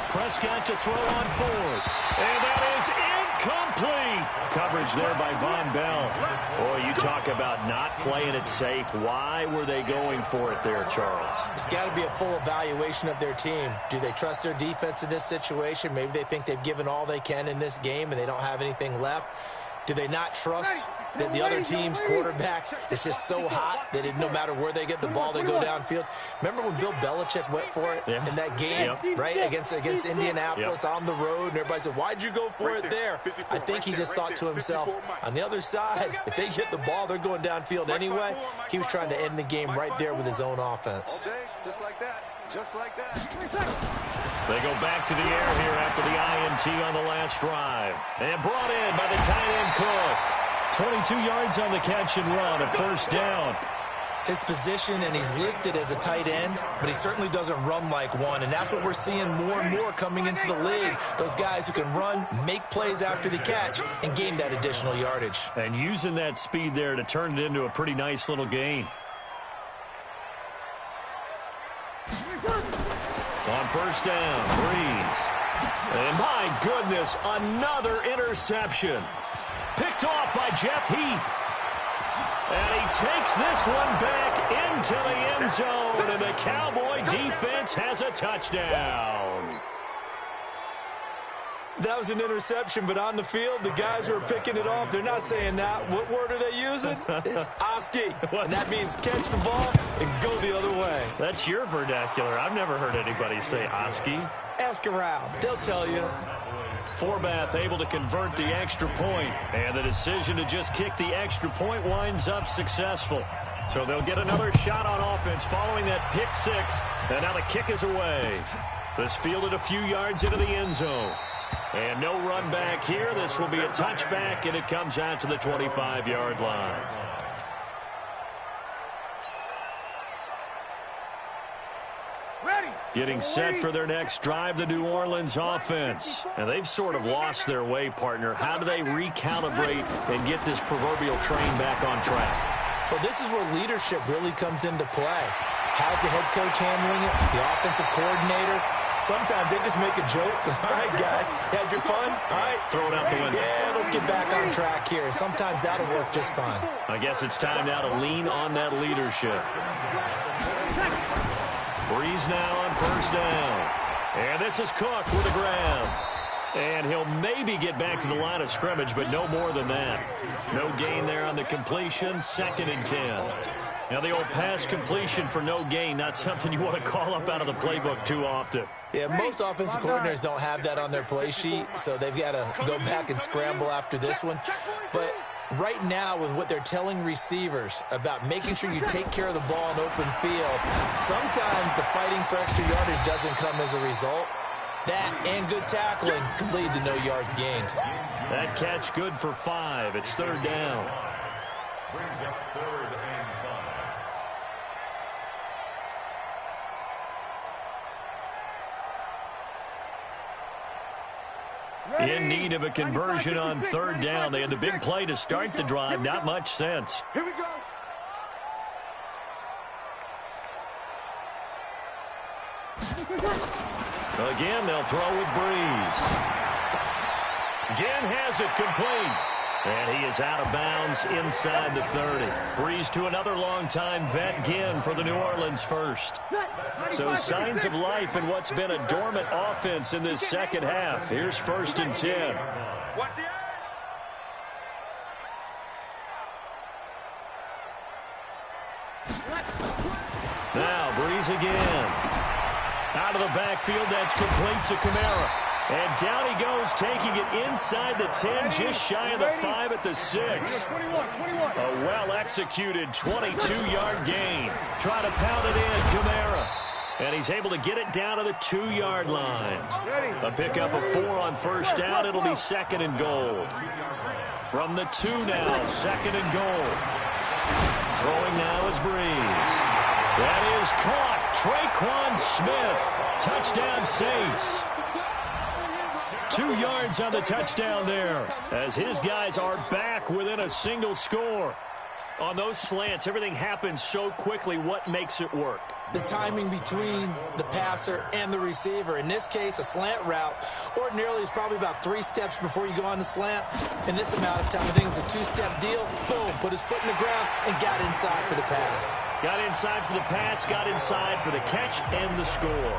Prescott to throw on 4th. And that is incomplete. Coverage there by Von Bell. Boy, you talk about not playing it safe. Why were they going for it there, Charles? It's got to be a full evaluation of their team. Do they trust their defense in this situation? Maybe they think they've given all they can in this game and they don't have anything left. Do they not trust that the other team's quarterback is just so hot that no matter where they get the ball, they go downfield? Remember when Bill Belichick went for it in that game, right, against Indianapolis on the road, and everybody said, why'd you go for it there? I think he just thought to himself, on the other side, if they get the ball, they're going downfield anyway. He was trying to end the game right there with his own offense. Just like that. Just like that. They go back to the air here after the INT on the last drive. And brought in by the tight end Cook. 22 yards on the catch and run, a 1st down. His position, and he's listed as a tight end, but he certainly doesn't run like one, and that's what we're seeing more and more coming into the league. Those guys who can run, make plays after the catch, and gain that additional yardage. And using that speed there to turn it into a pretty nice little gain. On 1st down, Breeze. And my goodness, another interception. Picked off by Jeff Heath. And he takes this one back into the end zone, and the Cowboy defense has a touchdown. That was an interception, but on the field, the guys who are picking it off, they're not saying that. What word are they using? It's Oski, and that means catch the ball and go the other way. That's your vernacular. I've never heard anybody say Oski. Ask around. They'll tell you. Forbath able to convert the extra point, and the decision to just kick the extra point winds up successful. So they'll get another shot on offense following that pick six, and now the kick is away. This fielded a few yards into the end zone. And no run back here. This will be a touchback, and it comes out to the 25-yard line. Getting set for their next drive, the New Orleans offense. And they've sort of lost their way, partner. How do they recalibrate and get this proverbial train back on track? Well, this is where leadership really comes into play. How's the head coach handling it? The offensive coordinator? Sometimes they just make a joke. All right, guys, had your fun? All right. Throw it out the window. Yeah, let's get back on track here. Sometimes that'll work just fine. I guess it's time now to lean on that leadership. Breeze now on first down. And this is Cook with the grab. And he'll maybe get back to the line of scrimmage, but no more than that. No gain there on the completion, 2nd and 10. Now the old pass completion for no gain, not something you want to call up out of the playbook too often. Yeah, most offensive coordinators don't have that on their play sheet, so they've got to go back and scramble after this one. But right now, with what they're telling receivers about making sure you take care of the ball in open field, sometimes the fighting for extra yardage doesn't come as a result. That and good tackling can lead to no yards gained. That catch good for 5. It's 3rd down. Brings up 3rd and 5. In need of a conversion on 3rd down. They had the big play to start the drive. Not much sense. Here we go. Again, they'll throw with Breeze. Again has it complete. And he is out of bounds inside the 30. Breeze to another long-time vet, Ginn, for the New Orleans first. So signs of life in what's been a dormant offense in this second half. Here's 1st and 10. Watch the eye. Now Breeze again. Out of the backfield, that's complete to Kamara. And down he goes, taking it inside the 10, just shy of the 5 at the 6. A well-executed 22-yard gain. Try to pound it in, Kamara. And he's able to get it down to the 2-yard line. A pickup of 4 on first down. It'll be 2nd and goal. From the 2 now, 2nd and goal. Throwing now is Breeze. That is caught. Traquan Smith. Touchdown Saints. 2 yards on the touchdown there, as his guys are back within a single score. On those slants, everything happens so quickly. What makes it work? The timing between the passer and the receiver. In this case, a slant route ordinarily is probably about 3 steps before you go on the slant. In this amount of time, I think it's a 2-step deal. Boom, put his foot in the ground and got inside for the pass. Got inside for the pass, got inside for the catch and the score.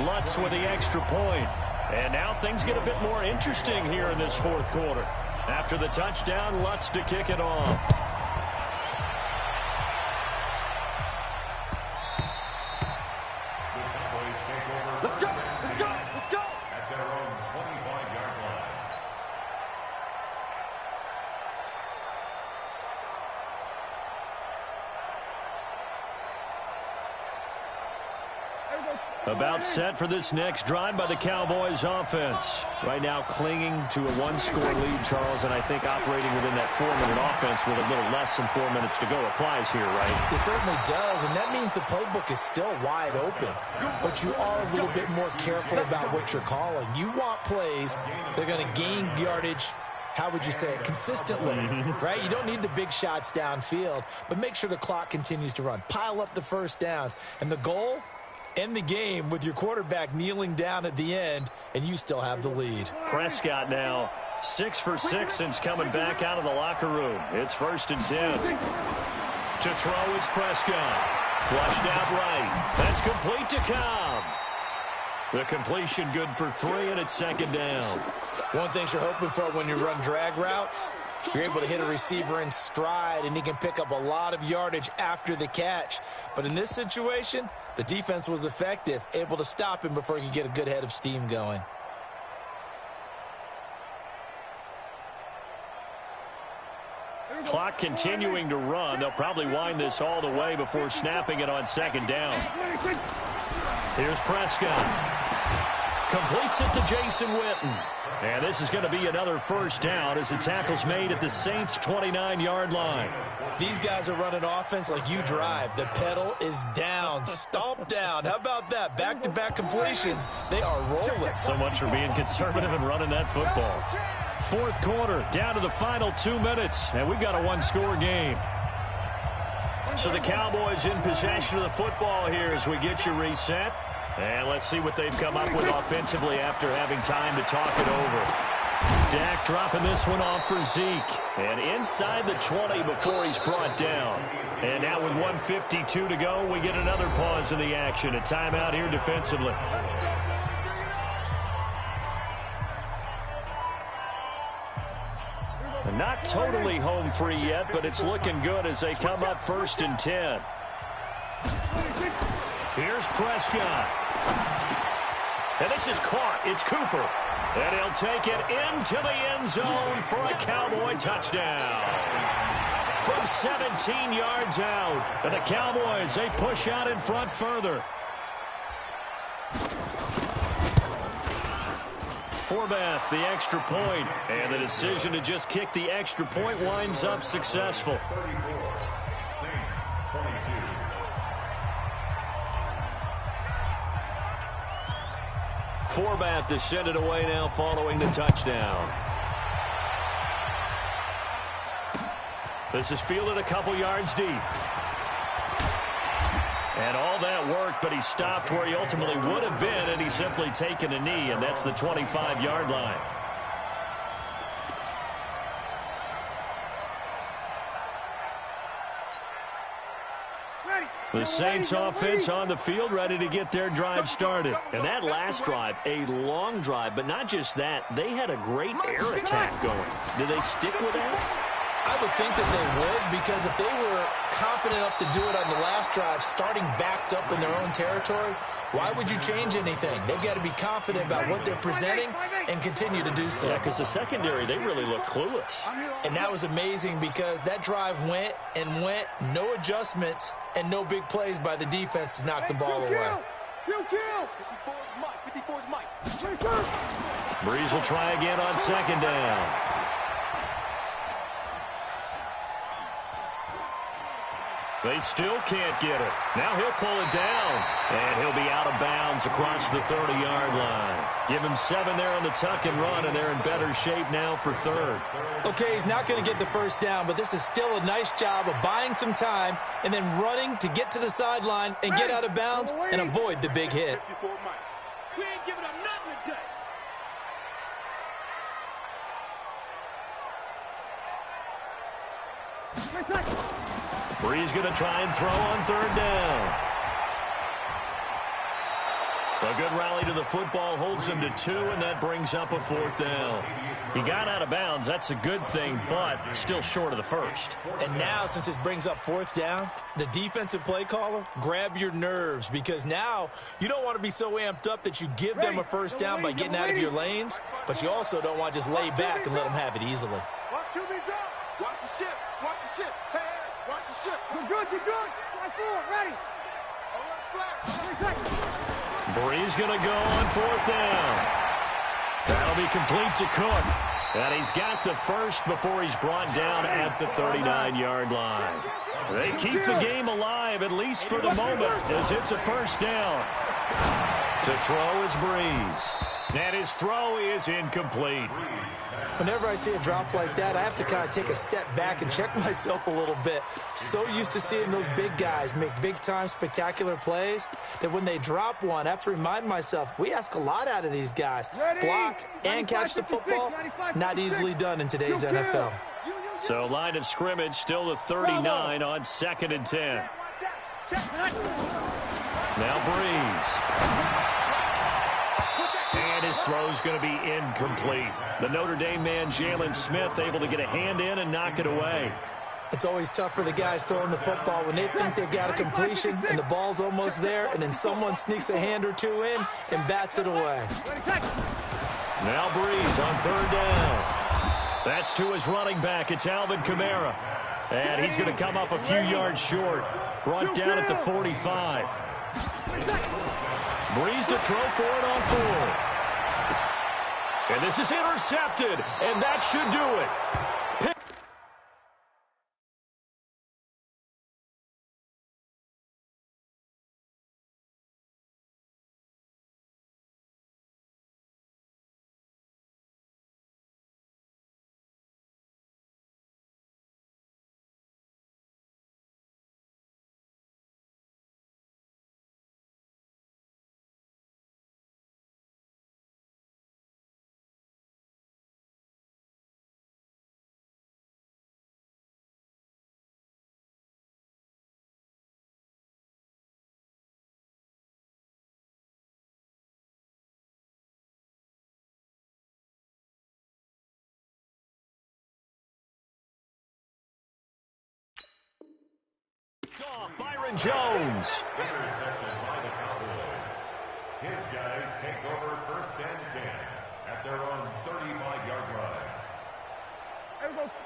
Lutz with the extra point. And now things get a bit more interesting here in this 4th quarter. After the touchdown, Lutz to kick it off. Let's go. Let's go. Let's go. At their own 25-yard line. About set for this next drive by the Cowboys offense. Right now clinging to a 1-score lead, Charles, and I think operating within that 4-minute offense with a little less than 4 minutes to go applies here, right? It certainly does, and that means the playbook is still wide open. But you are a little bit more careful about what you're calling. You want plays that are going to gain yardage, how would you say it, consistently, right? You don't need the big shots downfield, but make sure the clock continues to run. Pile up the first downs. And the goal? End the game with your quarterback kneeling down at the end, and you still have the lead. Prescott now 6 for 6 since coming back out of the locker room. It's 1st and 10. To throw is Prescott. Flushed out right. That's complete to Cobb. The completion good for 3, and it's second down. One thing you're hoping for when you run drag routes, you're able to hit a receiver in stride, and he can pick up a lot of yardage after the catch. But in this situation, the defense was effective, able to stop him before he could get a good head of steam going. Clock continuing to run. They'll probably wind this all the way before snapping it on second down. Here's Prescott. Completes it to Jason Witten. And this is going to be another first down as the tackle's made at the Saints' 29-yard line. These guys are running offense like you drive. The pedal is down, stomp down. How about that? Back-to-back completions. They are rolling. So much for being conservative and running that football. Fourth quarter, down to the final 2 minutes, and we've got a one-score game. So the Cowboys in possession of the football here as we get you reset. And let's see what they've come up with offensively after having time to talk it over. Dak dropping this one off for Zeke. And inside the 20 before he's brought down. And now with 1:52 to go, we get another pause in the action. A timeout here defensively. Not totally home free yet, but it's looking good as they come up 1st and 10. Here's Prescott. And this is caught. It's Cooper. And he'll take it into the end zone for a Cowboy touchdown. From 17 yards out. And the Cowboys, they push out in front further. Forbath, the extra point, and the decision to just kick the extra point winds up successful. Forbath to send it away now following the touchdown. This is fielded a couple yards deep. And all that worked, but he stopped where he ultimately would have been, and he's simply taken a knee, and that's the 25-yard line. The Saints offense on the field, ready to get their drive started. And that last drive, a long drive, but not just that. They had a great air attack going. Did they stick with that? I would think that they would, because if they were confident enough to do it on the last drive, starting backed up in their own territory, why would you change anything? They've got to be confident about what they're presenting and continue to do so. Yeah, because the secondary, they really look clueless. And that was amazing because that drive went and went, no adjustments, and no big plays by the defense to knock the ball away. Breeze will try again on second down. They still can't get it. Now he'll pull it down, and he'll be out of bounds across the 30-yard line. Give him 7 there on the tuck and run, and they're in better shape now for third. Okay, he's not going to get the first down, but this is still a nice job of buying some time and then running to get to the sideline and get out of bounds and avoid the big hit. We ain't giving up nothing today. Breeze going to try and throw on third down. A good rally to the football holds him to 2, and that brings up a 4th down. He got out of bounds. That's a good thing, but still short of the first. And now, since this brings up 4th down, the defensive play caller, grab your nerves, because now you don't want to be so amped up that you give them a first down by getting out of your lanes, but you also don't want to just lay back and let them have it easily. Watch QB drop. Watch the ship. Watch the ship. Hey, watch the ship. You're good. You're good. Try forward. Ready. Breeze going to go on 4th down. That'll be complete to Cook. And he's got the first before he's brought down at the 39-yard line. They keep the game alive, at least for the moment, as it's a first down. To throw is Breeze. And his throw is incomplete. Whenever I see a drop like that, I have to kind of take a step back and check myself a little bit. So used to seeing those big guys make big-time spectacular plays that when they drop one, I have to remind myself, we ask a lot out of these guys. Block and catch the football, not easily done in today's NFL. So line of scrimmage still the 39 on 2nd and 10. Now Breeze. And his throw's going to be incomplete. The Notre Dame man, Jalen Smith, able to get a hand in and knock it away. It's always tough for the guys throwing the football when they think they've got a completion and the ball's almost there, and then someone sneaks a hand or two in and bats it away. Now Breeze on third down. That's to his running back. It's Alvin Kamara. And he's going to come up a few yards short. Brought down at the 45. Breeze to throw for it on fourth. And this is intercepted, and that should do it. Byron Jones. Interception by the Cowboys. His guys take over first and 10 at their own 35-yard line.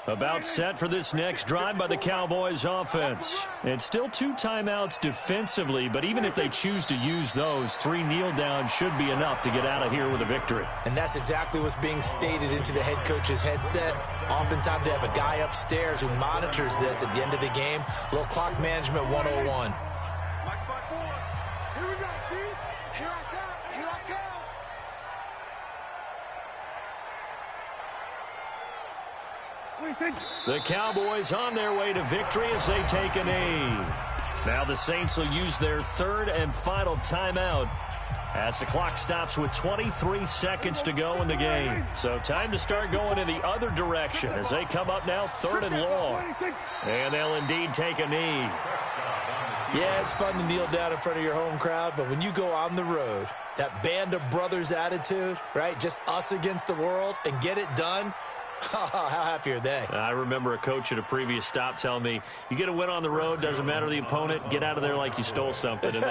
About set for this next drive by the Cowboys offense. It's still 2 timeouts defensively, but even if they choose to use those, 3 kneel downs should be enough to get out of here with a victory. And that's exactly what's being stated into the head coach's headset. Oftentimes they have a guy upstairs who monitors this at the end of the game. Little clock management 101. Here we go, D. Here I come. Here I come. The Cowboys on their way to victory as they take a knee. Now the Saints will use their 3rd and final timeout as the clock stops with 23 seconds to go in the game. So time to start going in the other direction as they come up now 3rd and long. And they'll indeed take a knee. Yeah, it's fun to kneel down in front of your home crowd, but when you go on the road, that band of brothers attitude, right, just us against the world, and get it done, how happy are they? I remember a coach at a previous stop telling me, you get a win on the road, doesn't matter the opponent, get out of there like you stole something. And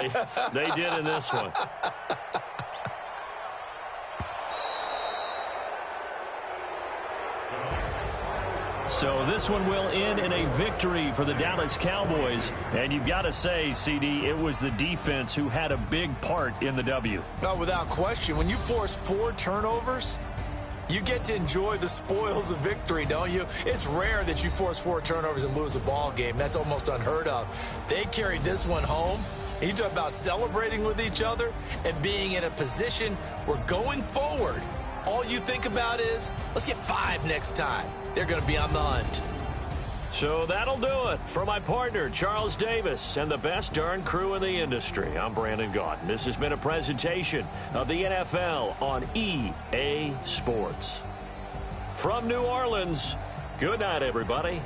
they did in this one. So this one will end in a victory for the Dallas Cowboys. And you've got to say, CD, it was the defense who had a big part in the W. Oh, without question. When you force 4 turnovers, you get to enjoy the spoils of victory, don't you? It's rare that you force 4 turnovers and lose a ball game. That's almost unheard of. They carried this one home. You talk about celebrating with each other and being in a position where going forward, all you think about is, let's get 5 next time. They're going to be on the hunt. So that'll do it. For my partner, Charles Davis, and the best darn crew in the industry, I'm Brandon Gaudin. This has been a presentation of the NFL on EA Sports. From New Orleans, good night, everybody.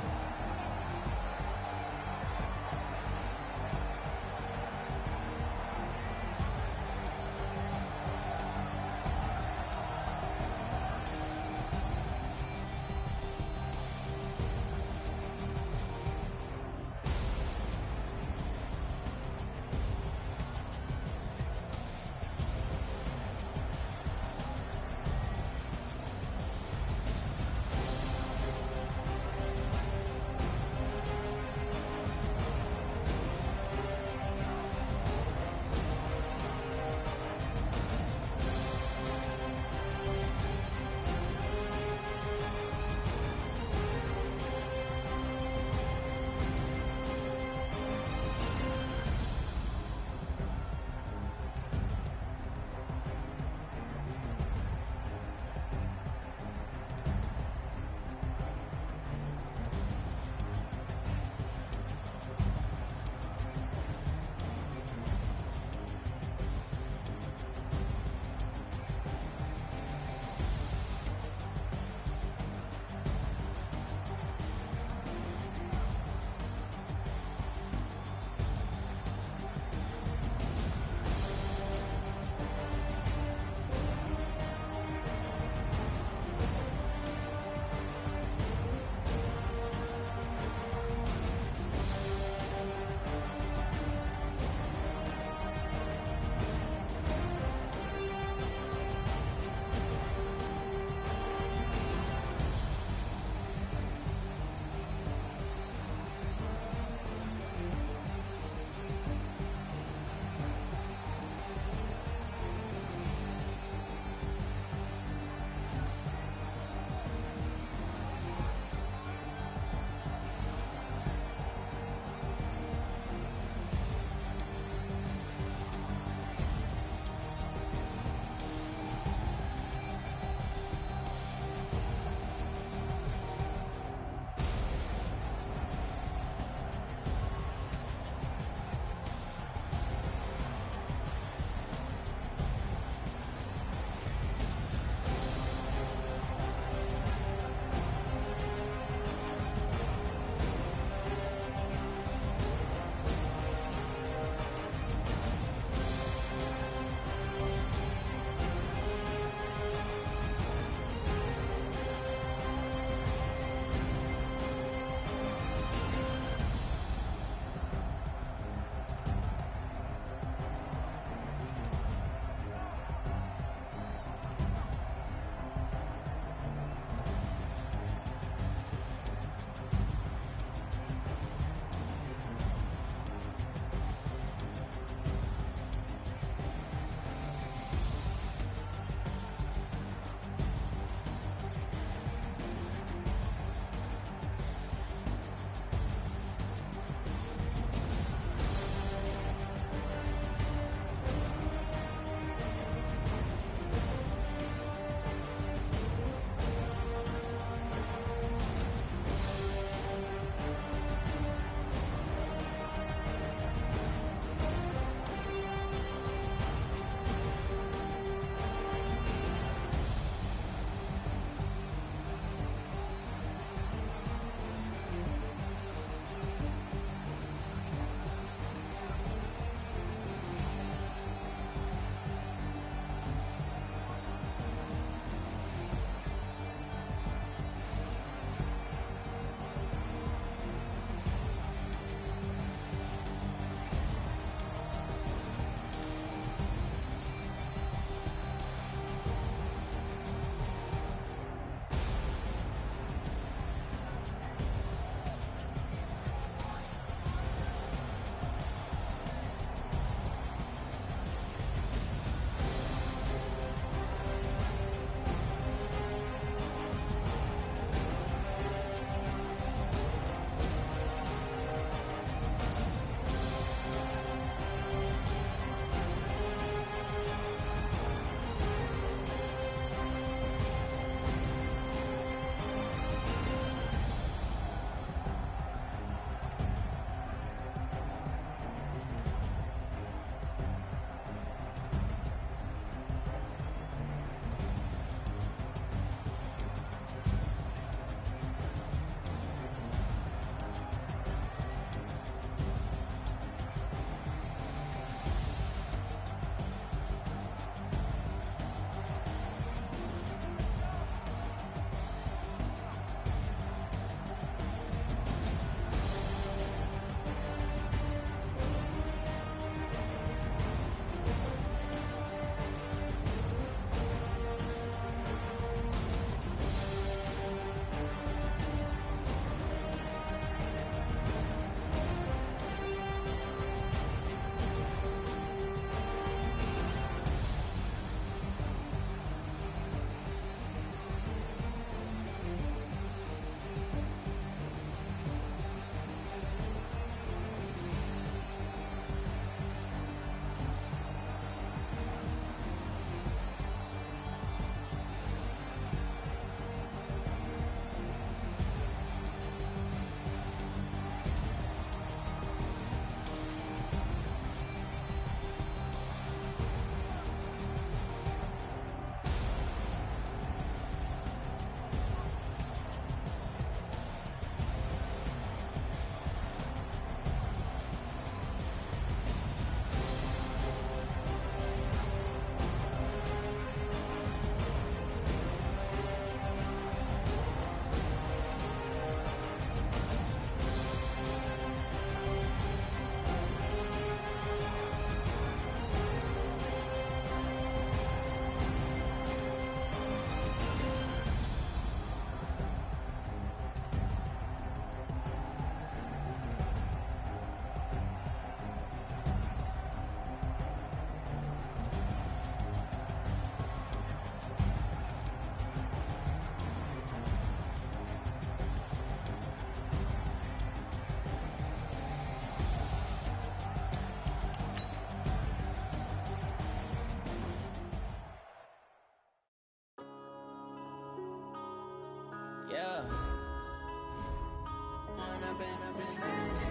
this magic.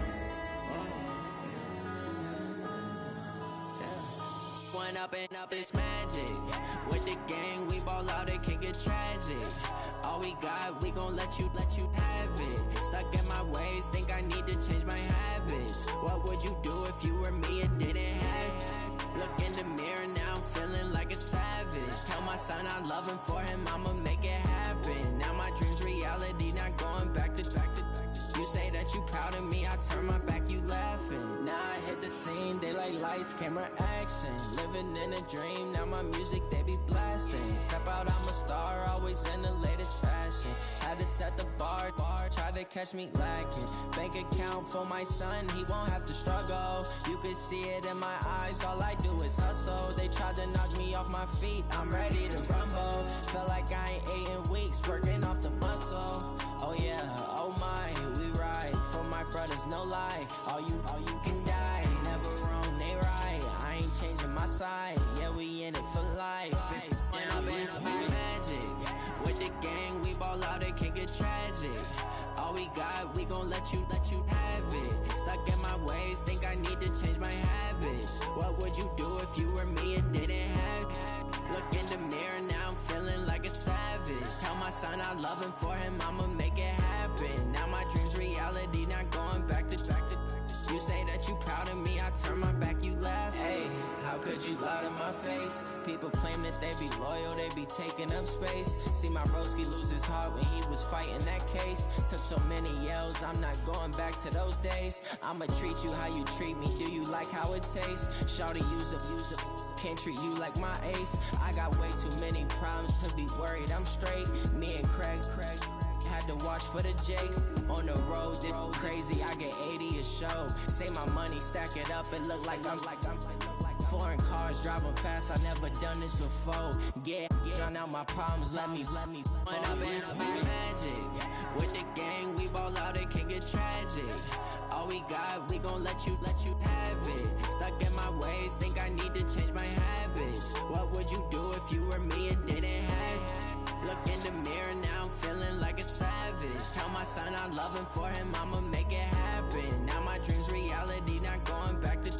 One up and up this magic. With the gang, we ball out, it can get tragic. All we got, we gon' let you have it. Stuck in my ways, think I need to change my habits. What would you do if you were me and didn't have it? Look in the mirror, now I'm feeling like a savage. Tell my son I love him, for him I'ma make it happen. Now my dream's reality, not going back to. You say that you proud of me, I turn my back, you laughing. Now I hit the scene, they like lights, camera, action. Living in a dream, now my music, they be blasting. Step out, I'm a star, always in the latest fashion. Had to set the bar, try to catch me lacking. Bank account for my son, he won't have to struggle. You can see it in my eyes, all I do is hustle. They tried to knock me off my feet, I'm ready to rumble. Feel like I ain't ate in weeks, working off the muscle. Oh yeah, oh my, we ride for my brothers, no lie. All you can die, never wrong, they right. I ain't changing my side, yeah, we in it for life. And I've been up this magic. With the gang, we ball out, it can get tragic. All we got, we gon' let you have it. Stuck in my ways, think I need to change my habits. What would you do if you were me and didn't have it? Look in the mirror, now I'm feeling like a savage. Tell my son I love him, for him I'ma make it happen. Now my dream's reality, not going back to. You say that you proud of me, I turn my back, you laugh. Hey, how could you lie to my face? People claim that they be loyal, they be taking up space. See my broski lose his heart when he was fighting that case. Took so many yells, I'm not going back to those days. I'ma treat you how you treat me, do you like how it tastes? Shawty, use up, can't treat you like my ace. I got way too many problems to be worried, I'm straight. Me and Craig had to watch for the Jakes. On the road, this crazy, I get 80 a show. Say my money, stack it up, it look like I'm foreign cars, driving fast, I never done this before. Yeah, drown out my problems, let me When up and up is magic. With the gang, we ball out, it can get tragic. All we got, we gon' let you have it. Stuck in my ways, think I need to change my habits. What would you do if you were me and didn't have it? Look in the mirror, now I'm feeling like a savage. Tell my son I love him, for him I'ma make it happen. Now my dream's reality, not going back to.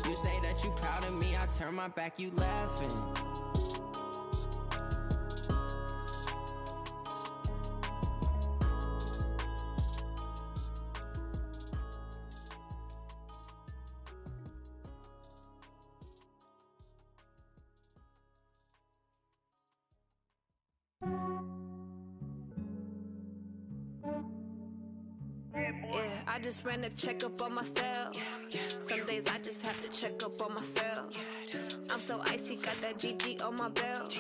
You say that you proud of me, I turn my back, you laughing. Yeah, I just ran a checkup on myself. Some days I just have to check up on myself. I'm so icy, got that GG on my belt.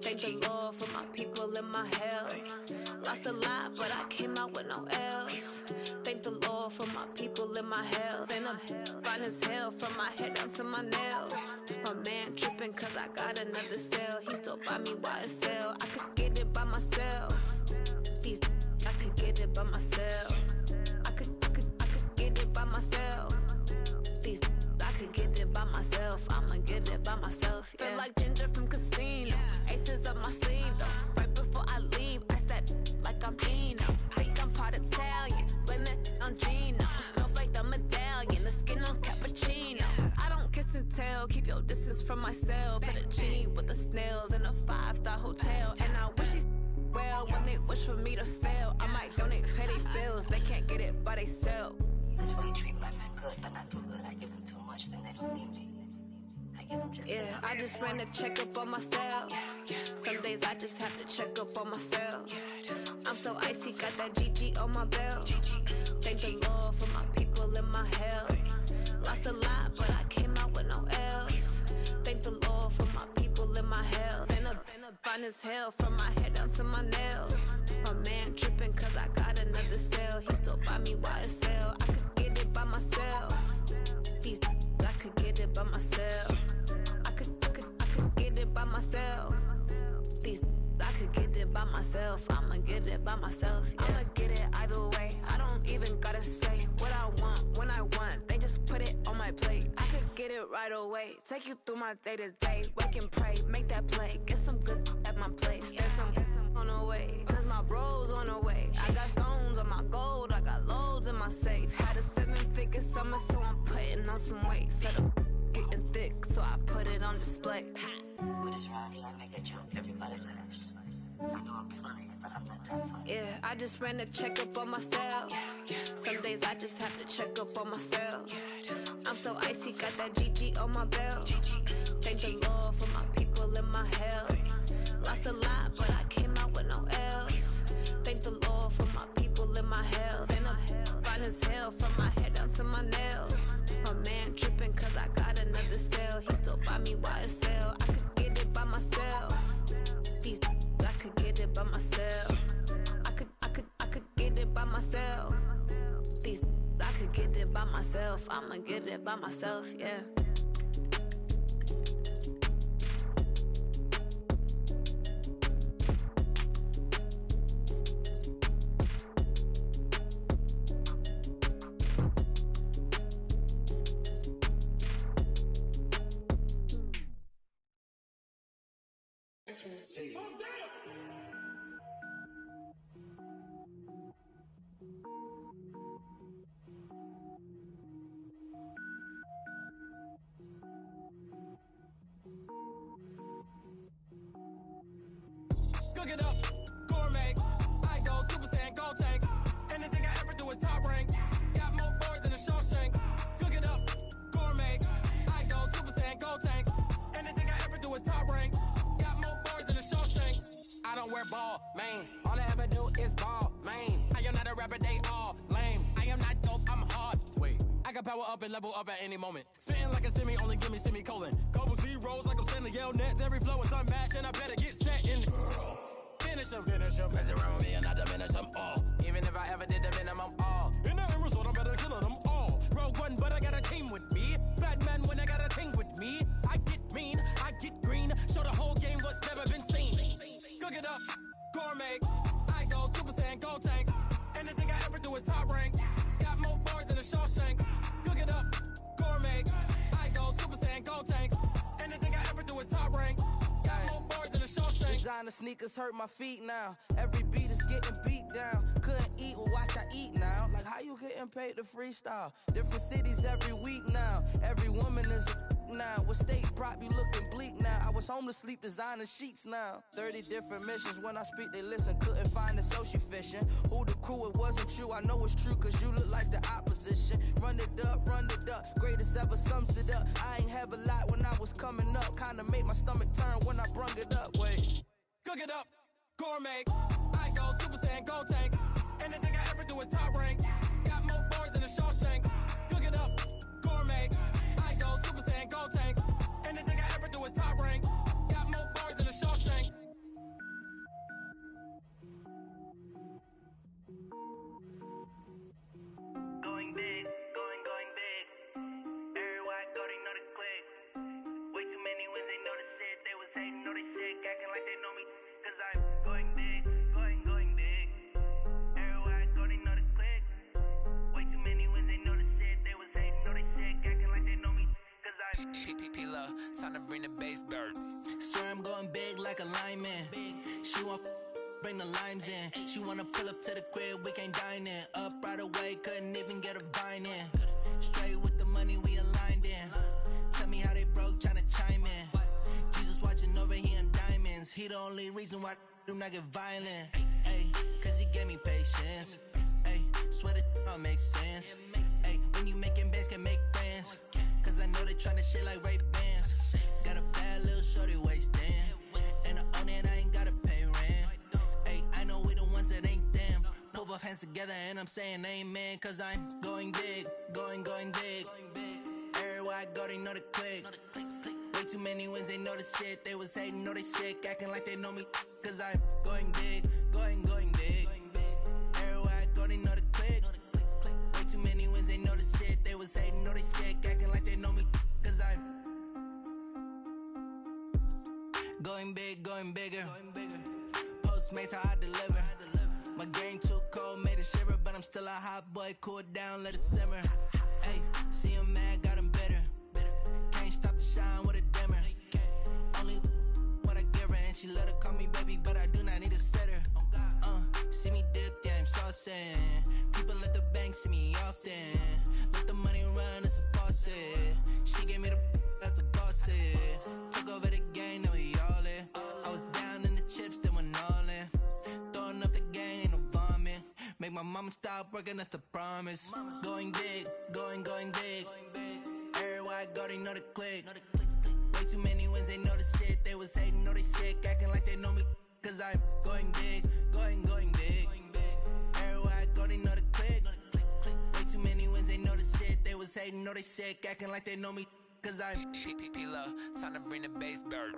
Thank the Lord for my people and my health. Lost a lot, but I came out with no else. Thank the Lord for my people and my health. And I'm fine as hell from my head down to my nails. My man tripping cause I got another cell. He still buy me YSL. I could get it by myself. These I could get it by myself. I could get it by myself. These I could get it by myself. I'ma get it by myself. Yeah. Feel like Ginger from Casino. Aces up my sleeve though. Right before I leave, I said like I'm Eno. Think I'm part Italian. Blame it on Gino. Snowflake the medallion. The skin on cappuccino. I don't kiss and tell. Keep your distance from myself. Fettuccine with the snails in a 5-star hotel. And I wish he's well when they wish for me to fail. I might donate petty bills. They can't get it by they sell. That's why you treat my friend good, but not too good. I give them too much, then they don't need me. I give them just enough. I just ran a checkup on myself. Some days I just have to check up on myself. I'm so icy, got that GG on my belt. Thank the Lord for my people and my health. Lost a lot, but I came out with no else. Thank the Lord for my people and my health. And I'm fine as hell from my head down to my nails. My man tripping cause I got another cell. He still buy me YSL. I could get it by myself. These I could get it by myself. I could get it by myself. These I could get it by myself. I'ma get it by myself. Yeah. I'ma get it either way. I don't even gotta say what I want when I want. They just put it on my plate. I could get it right away. Take you through my day to day. Wake and pray, make that play. Get some good at my place. There's some on the way, cause my bros on the way. I got stones on my gold. I got loads in my safe. summer, so I'm putting on some weight. Said I'm getting thick, so I put it on display. With this round, I make a joke, everybody laughs. I know I'm funny, but I'm not that funny. Yeah, I just ran a checkup on myself. Some days I just have to check up on myself. I'm so icy, got that GG on my belt. Thank the Lord for my people in my health. Lost a lot, but I came out with no else. Thank the Lord for my people in my health. And I'm fine as hell from my head down to my nails. My man tripping cause I got another cell. He still buy me YSL. I could get it by myself. These I could get it by myself. I could get it by myself. These I could get it by myself. I'ma get it by myself, yeah. Cook it up, gourmet. I go Super Saiyan, gold tank. Anything I ever do is top rank. Got more boards than a Shawshank. Cook it up, gourmet. I go Super Saiyan, gold tank. Anything I ever do is top rank. Got more boards than a Shawshank. I don't wear ball mains. All I ever do is ball main. I am not a rapper, they all lame. I am not dope, I'm hard. Wait, I got power up and level up at any moment. Spitting like a semi, only give me semicolon. Couple zeros like I'm sending yell nets. Every flow is unmatched and I better get set in. Finish them. Mess around with me and I diminish them all. Even if I ever did the minimum all. In the end result, I'm better killing them all. Rogue One, but I got a team with me. Batman when I got a team with me. I get mean, I get green. Show the whole game what's never been seen. Cook it up, gourmet. I go Super Saiyan, gold tank. Anything I ever do is top rank. Got more bars than a Shawshank. Cook it up, gourmet. I go Super Saiyan, gold tank. Anything I ever do is top rank. Designer sneakers hurt my feet now. Every beat is getting beat down. Couldn't eat, well watch I eat now. Like how you getting paid to freestyle? Different cities every week now. Every woman is a now. What state prop you looking bleak now? I was homeless, sleep designer sheets now. 30 different missions. When I speak they listen. Couldn't find the social fishing. Who the crew, it wasn't you. I know it's true cause you look like the opposition. Run it up. Greatest ever sums it up. I ain't have a lot when I was coming up. Kinda made my stomach turn when I brung it up. Wait. Cook it up, gourmet. I go Super Saiyan, gold tank. Anything I ever do is top rank. Got more bars than a Shawshank. Cook it up, gourmet. I go Super Saiyan, gold tank. Anything I ever do is top rank. Got more bars than a Shawshank. Going big, going big. Everywhere I go, they know the click. Way too many wins, they know the shit. They was hating, know they sick, acting like they know me. Cause I'm going big, going big. Everywhere I go, they know the click. Way too many wins, they know the shit. They was hating, know they sick, acting like they know me. Cause I'm P-P-P-Love, time to bring the bass bird. Swear I'm going big like a lineman. She want bring the limes in. She wanna pull up to the crib, we can't dine in. Up right away, couldn't even get a vine in. Straight with the money, we aligned in. Tell me how they broke, tryna chime in. Jesus watching over, he in diamonds. He the only reason why do not get violent. Ayy, cause he gave me patience. Ayy, swear that don't make sense. Ayy, when you making bands, can make friends. Cause I know they tryna shit like Ray-Bans. Got a bad little shorty wasting. And I own it, I ain't gotta pay rent. Ayy, I know we the ones that ain't them. Put both hands together and I'm saying amen. Cause I'm going big, going big. Everywhere I go, they know the click. Way too many wins, they know the shit. They was hating, know they sick, acting like they know me. Cause I'm going big, going big. Everywhere I go, they know the click. Way too many wins, they know the shit. They was hating, know they sick, acting like they know me. Cause I'm going big, going bigger. Postmates how I deliver. My game too cold, made it shiver. But I'm still a hot boy, cool it down, let it simmer. Hey, see him mad, got him bitter. Can't stop the shine with a dimmer. Only what I give her, and she let her call me baby, but I do not need a sitter. See me dip, yeah, I'm saucing. People at the bank see me often. Let the money run mama stopped working, that's the promise. Going big, going big. Everywhere I go, they know the click. Way too many wins, they know the shit. They was hating, know they sick, acting like they know me. Cause I'm going big, going big. Everywhere I go, they know the click. Way too many wins, they know the shit. They was hating, know they sick, acting like they know me. Cause I'm P-P-P-Love, time to bring the bass bird.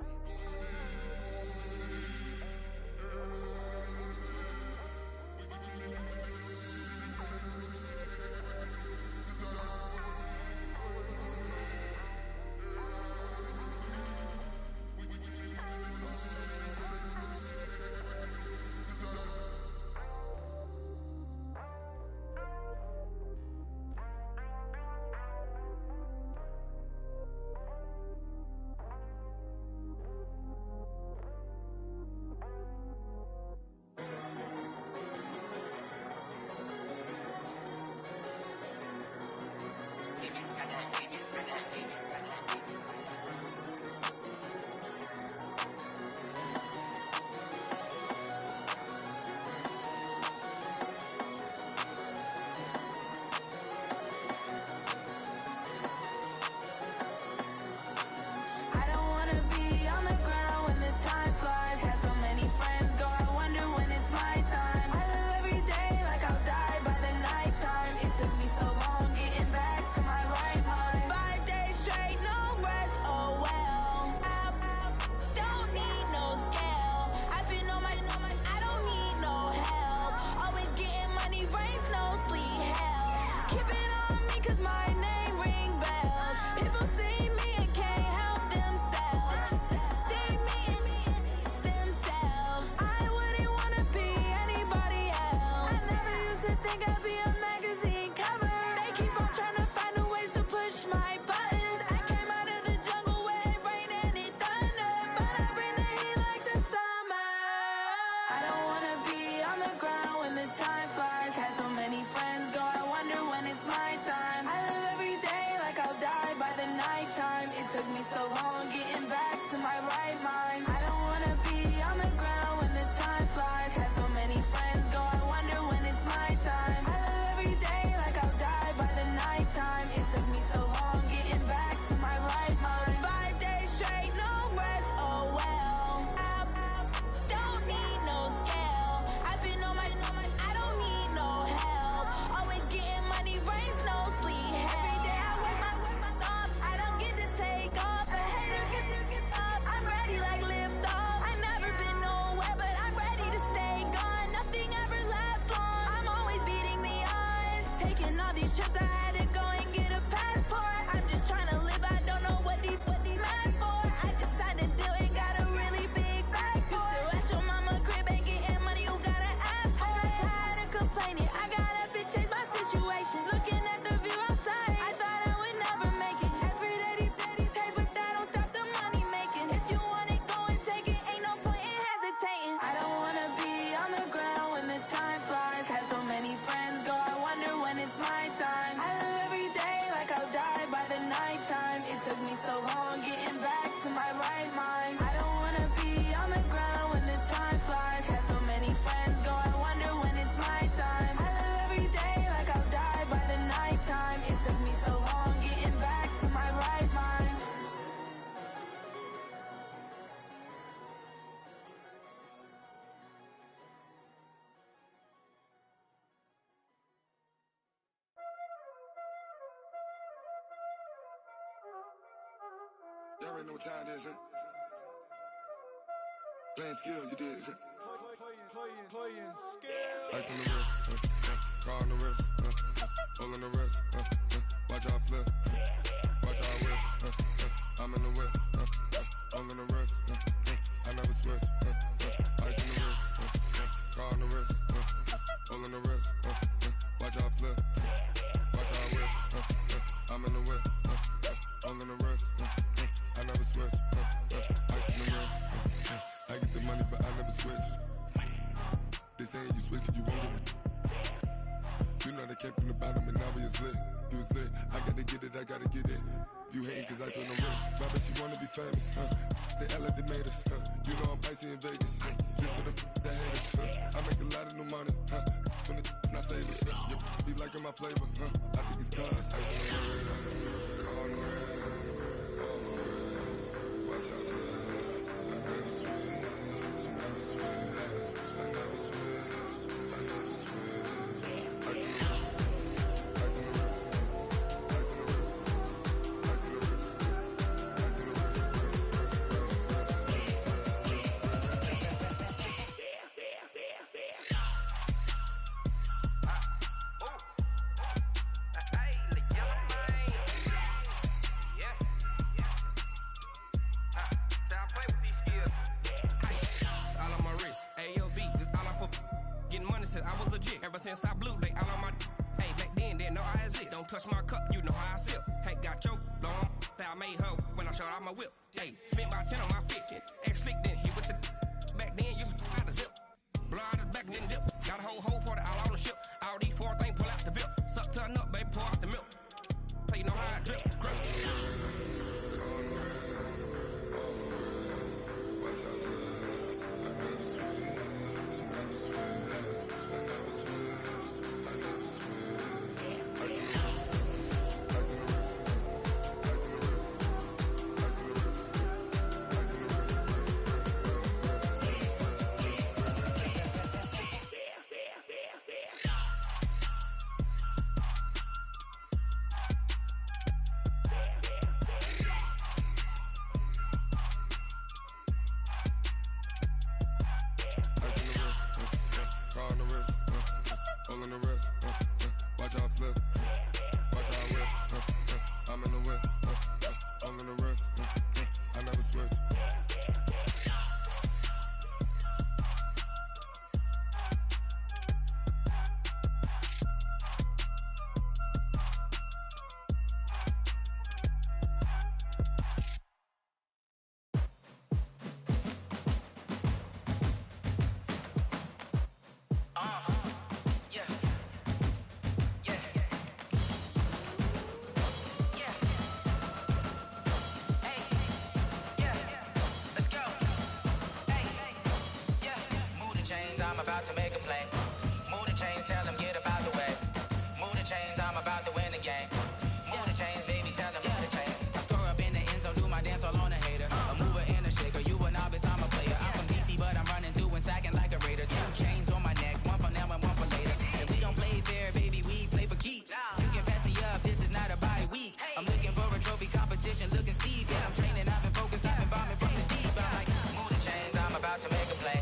Y'all already know what time it is, huh? Playing skills, you did, huh? Playing skills. Ice on the wrist, car on the wrist, hole on the wrist, watch how I flip, watch how I whip, I'm in the whip, hole on the wrist, I never switch, ice on the wrist, car on the wrist, hole on the wrist, watch how I flip, watch how I whip, I'm in the whip, hole on the wrist, I never switch, ice on the wrist, I get the money but I never switch. They say you switch cause you won't get it. You know they came from the bottom and now we is lit. You was lit, I gotta get it, I gotta get it. You hating cause I on the wrist. But I bet you wanna be famous, huh? they act like they made us. You know I'm icy in Vegas. This for the that haters. I make a lot of new money. When it's not savers. You be liking my flavor. I think it's cause ice on the wrist, on the wrist, on the wrist. Watch out, please. I never switch. I never switch. I never switch. I never switch. Ice on the wrist. Ice on the wrist. Ice on the wrist. Ice on the wrist. Ice on the wrist. Said I was legit ever since I blew they all on my hey back then didn't know I exist. Don't touch my cup, you know how I sip. Hey, got your long that I made her when I showed out my whip. Hey, spent about 10 on my fit. Ex slick then hit with the back then used to out the zip. Blow out the back and then dip. Got a whole party all on the ship. All these four things pull out the VIP. Suck to a nut, baby, pour out the milk. So you know how I drip. Grip. I'm about to make a play. Move the chains, tell them get about the way. Move the chains, I'm about to win the game. Move the chains, baby, tell them move the chains. I score up in the end zone, do my dance all on a hater. A mover and a shaker, you a novice, I'm a player. I'm from DC, but I'm running through and sacking like a raider. 2 chains on my neck, one for now and one for later. If we don't play fair, baby, we play for keeps. You can pass me up, this is not a bye week. I'm looking for a trophy competition, looking steep. Yeah, I'm training, I've been focused, I've been bombing from the deep. I'm like, move the chains, I'm about to make a play.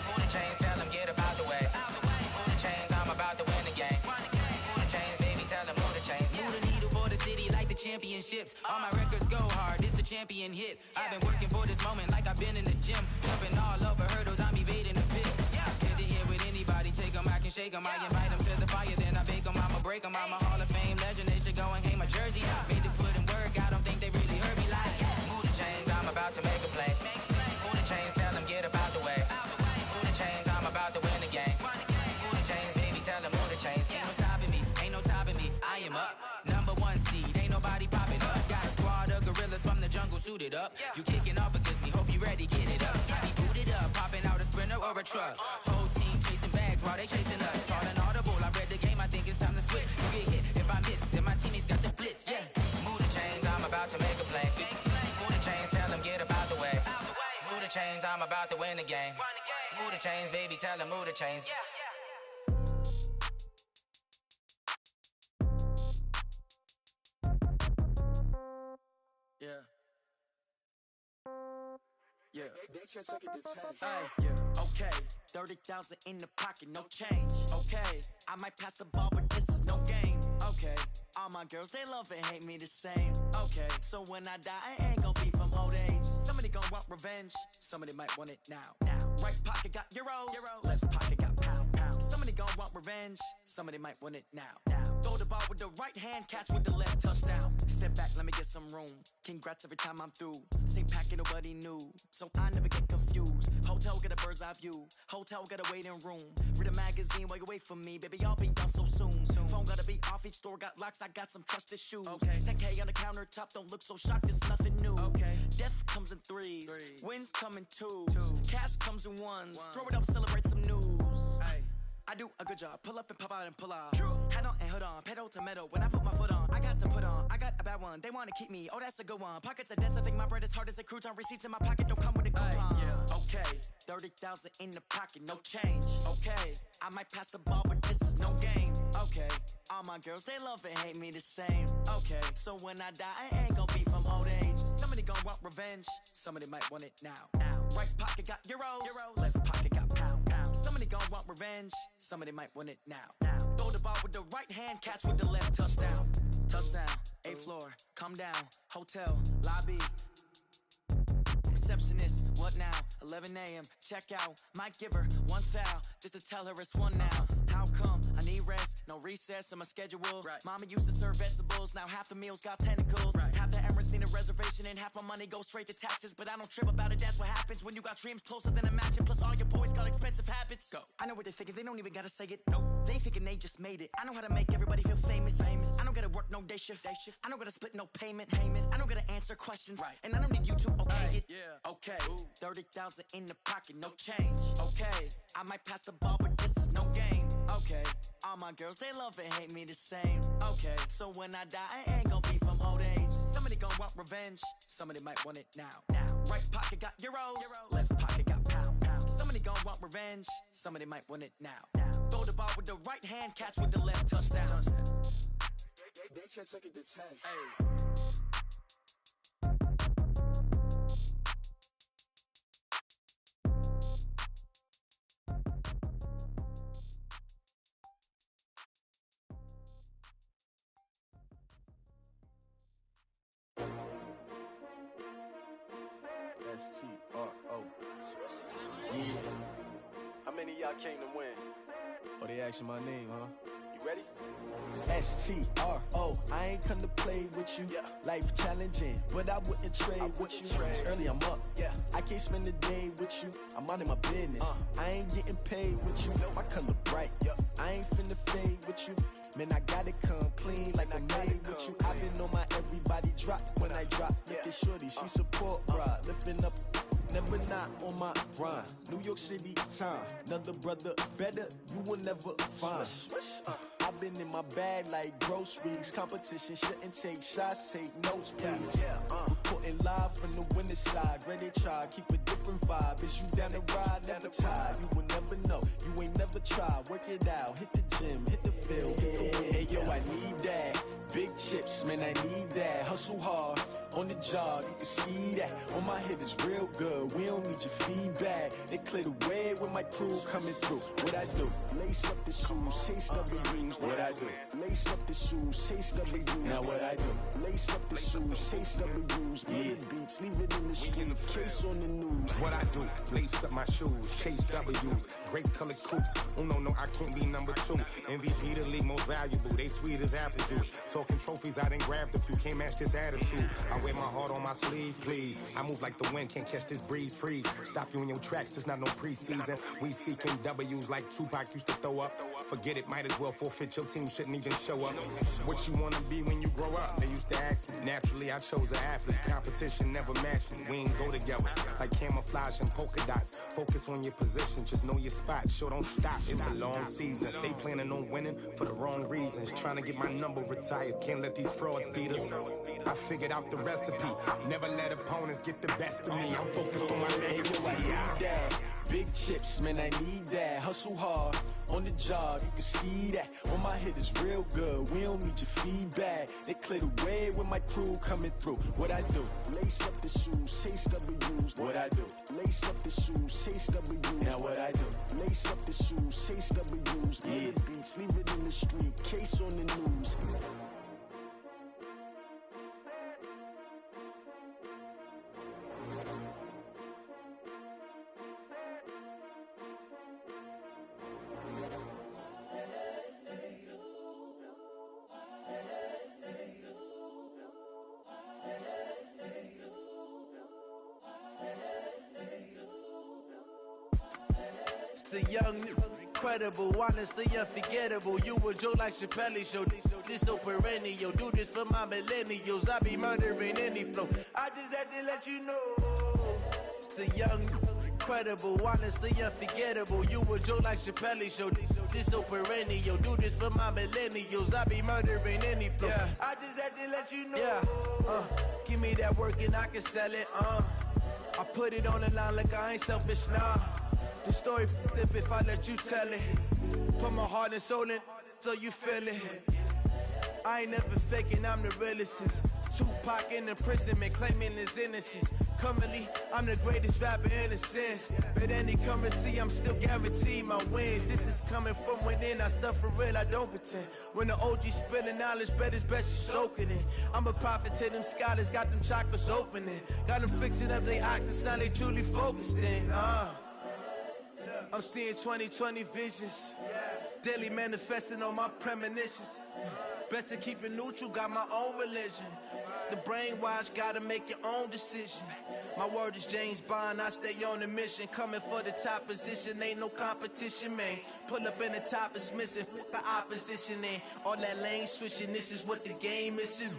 Move the chains, tell them get about the way. Move the chains, I'm about to win the game. Move the chains, baby, tell them move the chains. Move the needle for the city like the championships. All my records go hard, this a champion hit. I've been working for this moment like I've been in the gym. Jumping all over hurdles, I'm evading the pit. Head to head with anybody, take them, I can shake them. I invite them to the fire, then I bake them, I'ma break them. I'm a Hall of Fame legend, they should go and hang my jersey. Made to put in work, I don't think they really heard me like. Move the chains, I'm about to make a play. Move the chains, tell them get about the way. Move the chains, I'm about to win the game. Move the chains, baby, tell them move the chains. Ain't no stopping me, ain't no topping me, I am up. Number 1 seed, ain't nobody popping up. Got a squad of gorillas from the jungle suited up. You kicking off against me, hope you ready, get it up. I be booted up, popping out a sprinter or a truck. Whole team chasing bags while they chasing us. Calling audible, I read the game, I think it's time to switch. You get hit, if I miss, then my teammates got the blitz, yeah. Move the chains, I'm about to make a play. Move the chains, tell them get about the way. Move the chains, I'm about to win the game. Move the chains, baby, tell them move the chains. Yeah. Yeah. Hey, yeah. Okay. 30,000 in the pocket, no change. Okay. I might pass the ball, but this is no game. Okay. All my girls, they love and hate me the same. Okay. So when I die, I ain't gon' be from old age. Somebody gon' want revenge. Somebody might want it now. Right pocket got euros. Left pocket got pounds. Somebody gon' want revenge. Somebody might want it now. Throw the ball with the right hand, catch with the left, touchdown. Step back, let me get some room. Congrats every time I'm through. Same packet, nobody knew, so I never get confused. Hotel get a bird's eye view. Hotel got a waiting room. Read a magazine while you wait for me, baby. I'll be done so soon. Phone gotta be off, each store got locks. I got some trusted shoes. Okay. 10K on the countertop, don't look so shocked. It's nothing new. Okay. Death comes in threes. Wins come in twos. Cash comes in ones. Throw it up, celebrate some news. I do a good job. Pull up and pop out and pull out. Head on and hood on. Pedal to metal. When I put my foot on, I got to put on. I got a bad one. They want to keep me. Oh, that's a good one. Pockets are dense. I think my bread is hard as a crouton. Receipts in my pocket don't come with a coupon. Okay, 30,000 in the pocket, no change. Okay, I might pass the ball, but this is no game. Okay, all my girls, they love and hate me the same. Okay, so when I die, I ain't gonna be from old age. Somebody gonna want revenge. Somebody might want it now. Right pocket got euros. Left pocket got pounds. Somebody gonna want revenge. Somebody might want it now. Throw the ball with the right hand, catch with the left. Touchdown. Touchdown. 8th floor. Come down. Hotel. Lobby. Receptionist. What now? 11 a.m. Check out. Might give her one foul just to tell her it's one now. How come? I need rest. No recess in my schedule. Mama used to serve vegetables. Now half the meals got tentacles. Half the Emirates need a reservation and half my money goes straight to taxes. But I don't trip about it. That's what happens when you got dreams closer than a mansion. Plus all your boys got expensive habits. Go. I know what they're thinking. They don't even gotta say it. Nope. They thinking they just made it. I know how to make everybody feel famous. I don't gotta work no day shift. I don't gotta split no payment. I don't gotta answer questions. And I don't need you to okay it. Okay. 30,000 in the pocket, no change. Okay. I might pass the ball, but this is no game. Okay. All my girls, they love and hate me the same. Okay. So when I die, I ain't gonna be from old age. Somebody gonna want revenge. Somebody might want it now. Right pocket got euros. Left pocket got pounds. Somebody gonna want revenge. Somebody might want it now. Throw the ball with the right hand, catch with the left. Touchdown. They should take it to 10. STRO. Yeah. How many of y'all came to win? Oh, they asking my name, huh? You ready? STRO. I ain't come to play with you. Life challenging, but I wouldn't trade with you. It's early, I'm up. I can't spend the day with you. I'm minding my business. I ain't getting paid with you. My color bright. I ain't finna fade with you. Man, I gotta come clean like I made with you. I've been on my everybody drop when I drop. Look at shorty, she support, bruh. Lifting up, never not on my grind. New York City time, another brother better, you will never find. I've been in my bag like groceries. Competition shouldn't take shots, take notes, please. Reporting live from the winning side. Ready to try, keep a different vibe. Is you down the ride, never tired. You will never know, you ain't never tried. Work it out, hit the gym, hit the field, hit the win. Hey yo, I need that. Big chips, man, I need that. Hustle hard, on the job, you can see that. On my head is real good, we don't need your feedback. They clear the way when my crew coming through. What I do? Lace up the shoes, chase W's. What I do? Lace up the shoes, chase W's. Now what I do? Lace up the shoes, chase W's. Yeah, beats, leave it in the street, case on the news. What I do? Lace up my shoes, chase W's. Great colored coops. Oh no, I can't be number 2. MVP the league most valuable. They sweet as apple juice. Talking trophies, I done grabbed a few. Can't match this attitude. I wear my heart on my sleeve, please. I move like the wind, can't catch this breeze, freeze. Stop you in your tracks, there's not no preseason. We seeking W's like Tupac used to throw up. Forget it, might as well forfeit. Your team shouldn't even show up. What you wanna be when you grow up? They used to ask me. Naturally, I chose an athlete. Competition never matched me. We ain't go together like camouflage and polka dots. Focus on your position, just know your spot. Sure, don't stop. It's a long season. They planning on winning for the wrong reasons. Trying to get my number retired. Can't let these frauds beat us. I figured out the recipe. Never let opponents get the best of me. I'm focused on my legacy. I need that. Big chips, man, I need that. Hustle hard, on the job, you can see that. On my head is real good, we don't need your feedback. They clear the way when my crew coming through. What I do? Lace up the shoes, chase W's. What I do? Lace up the shoes, chase W's. Now what I do? Lace up the shoes, chase W's. Yeah, beats, leave it in the street, case on the news. The young incredible, honestly unforgettable. You a joke like Chappelle show. This so perennial. Do this for my millennials. I be murdering any flow. I just had to let you know. It's the young, incredible, honestly unforgettable. You a joke like Chappelle show. This so perennial. Do this for my millennials. I be murdering any flow. Yeah. I just had to let you know. Yeah. Give me that work and I can sell it. I put it on the line like I ain't selfish, nah. The story flip if I let you tell it. Put my heart and soul in so you feel it. I ain't never faking, I'm the realest since Tupac in imprisonment, claiming his innocence. Currently, I'm the greatest rapper in a sense. But any currency, I'm still guaranteed my wins. This is coming from within, I stuff for real, I don't pretend. When the OG spilling knowledge, bet it's best you soak it in. I'm a prophet to them scholars, got them chakras opening. Got them fixing up they octaves, now they truly focused in. I'm seeing 2020 visions. Daily manifesting on my premonitions. Best to keep it neutral, got my own religion. The brainwash, gotta make your own decision. My word is James Bond, I stay on the mission. Coming for the top position, ain't no competition, man. Pull up in the top, it's missing, the opposition ain't. All that lane switching, this is what the game missing.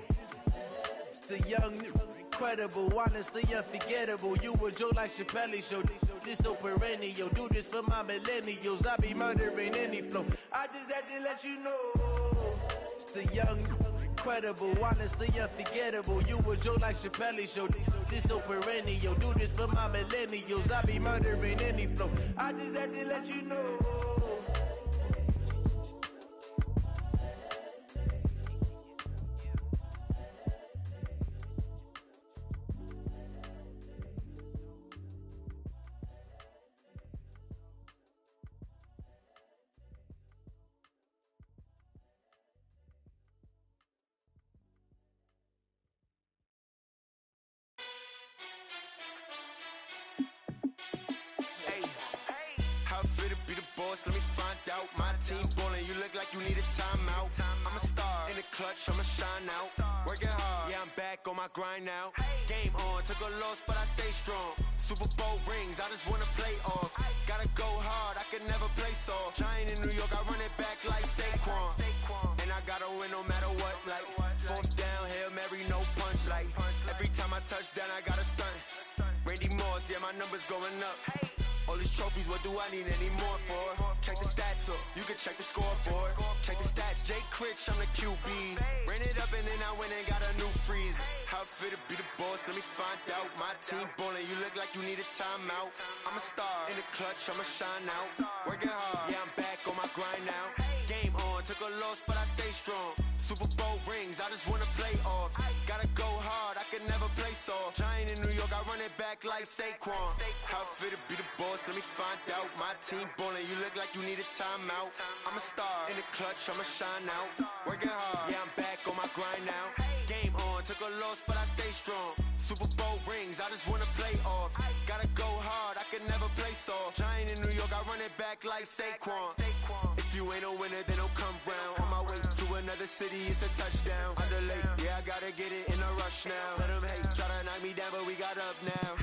It's the young, incredible, honestly unforgettable. You a joke like Chappelle show. This so perennial. Do this for my millennials. I be murdering any flow. I just had to let you know. It's the young, incredible, honestly unforgettable. You a joke like Chappelle show. This so perennial. Do this for my millennials. I be murdering any flow. I just had to let you know. Let me find out. My team ballin', you look like you need a timeout. I'm a star in the clutch, I'ma shine out. Working hard, yeah, I'm back on my grind now. Game on, took a loss, but I stay strong. Super Bowl rings, I just wanna play off. Gotta go hard, I can never play soft. Giant in New York, I run it back like Saquon. And I gotta win no matter what, like fourth down, Hail Mary, no punch. Like every time I touch down, I gotta stunt. Randy Moss, yeah, my numbers going up. All these trophies, what do I need any more for? Check the stats up, you can check the scoreboard. Check the stats, Jay Critch, I'm the QB. Ran it up and then I went and got a new freeze. How it feel to be the boss, let me find out. My team ballin', you look like you need a timeout. I'm a star in the clutch, I'ma shine out. Working hard, yeah, I'm back on my grind now. Game on, took a loss, but I stay strong. Super Bowl rings, I just wanna play off. Gotta go hard, I can never play soft. Giant in New York, I run it back like Saquon. How it feel to be the boss, let me find out. My team ballin', you look like you need a timeout. I'm a star in the clutch, I'ma shine out. Working hard, yeah, I'm back on my grind now. Game on, took a loss, but I stay strong. Super Bowl rings, I just wanna play off. Gotta go hard, I can never play soft. Giant in New York, I run it back like Saquon. If you ain't a winner, then don't come round. On my way to another city, it's a touchdown. Underlay, yeah, I gotta get it in a rush now. Let them hate, try to knock me down, but we got up now.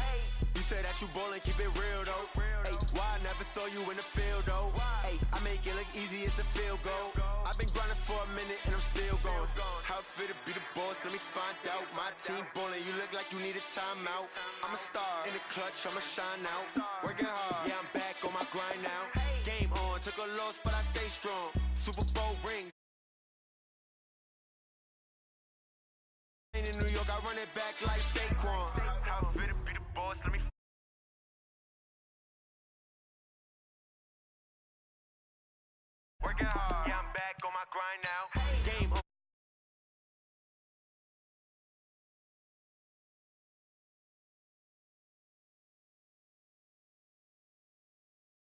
You say that you ballin', keep it real though. Ay, why I never saw you in the field though? Ay, I make it look easy, it's a field goal. I've been grinding for a minute and I'm still going. How it feel to be the boss, let me find out. My team ballin', you look like you need a timeout. I'm a star in the clutch, I'ma shine out. Working hard, yeah, I'm back on my grind now. Game on, took a loss, but I stay strong. Super Bowl ring. In New York, I run it back like Saquon. How it feel to be the boss, let me working hard.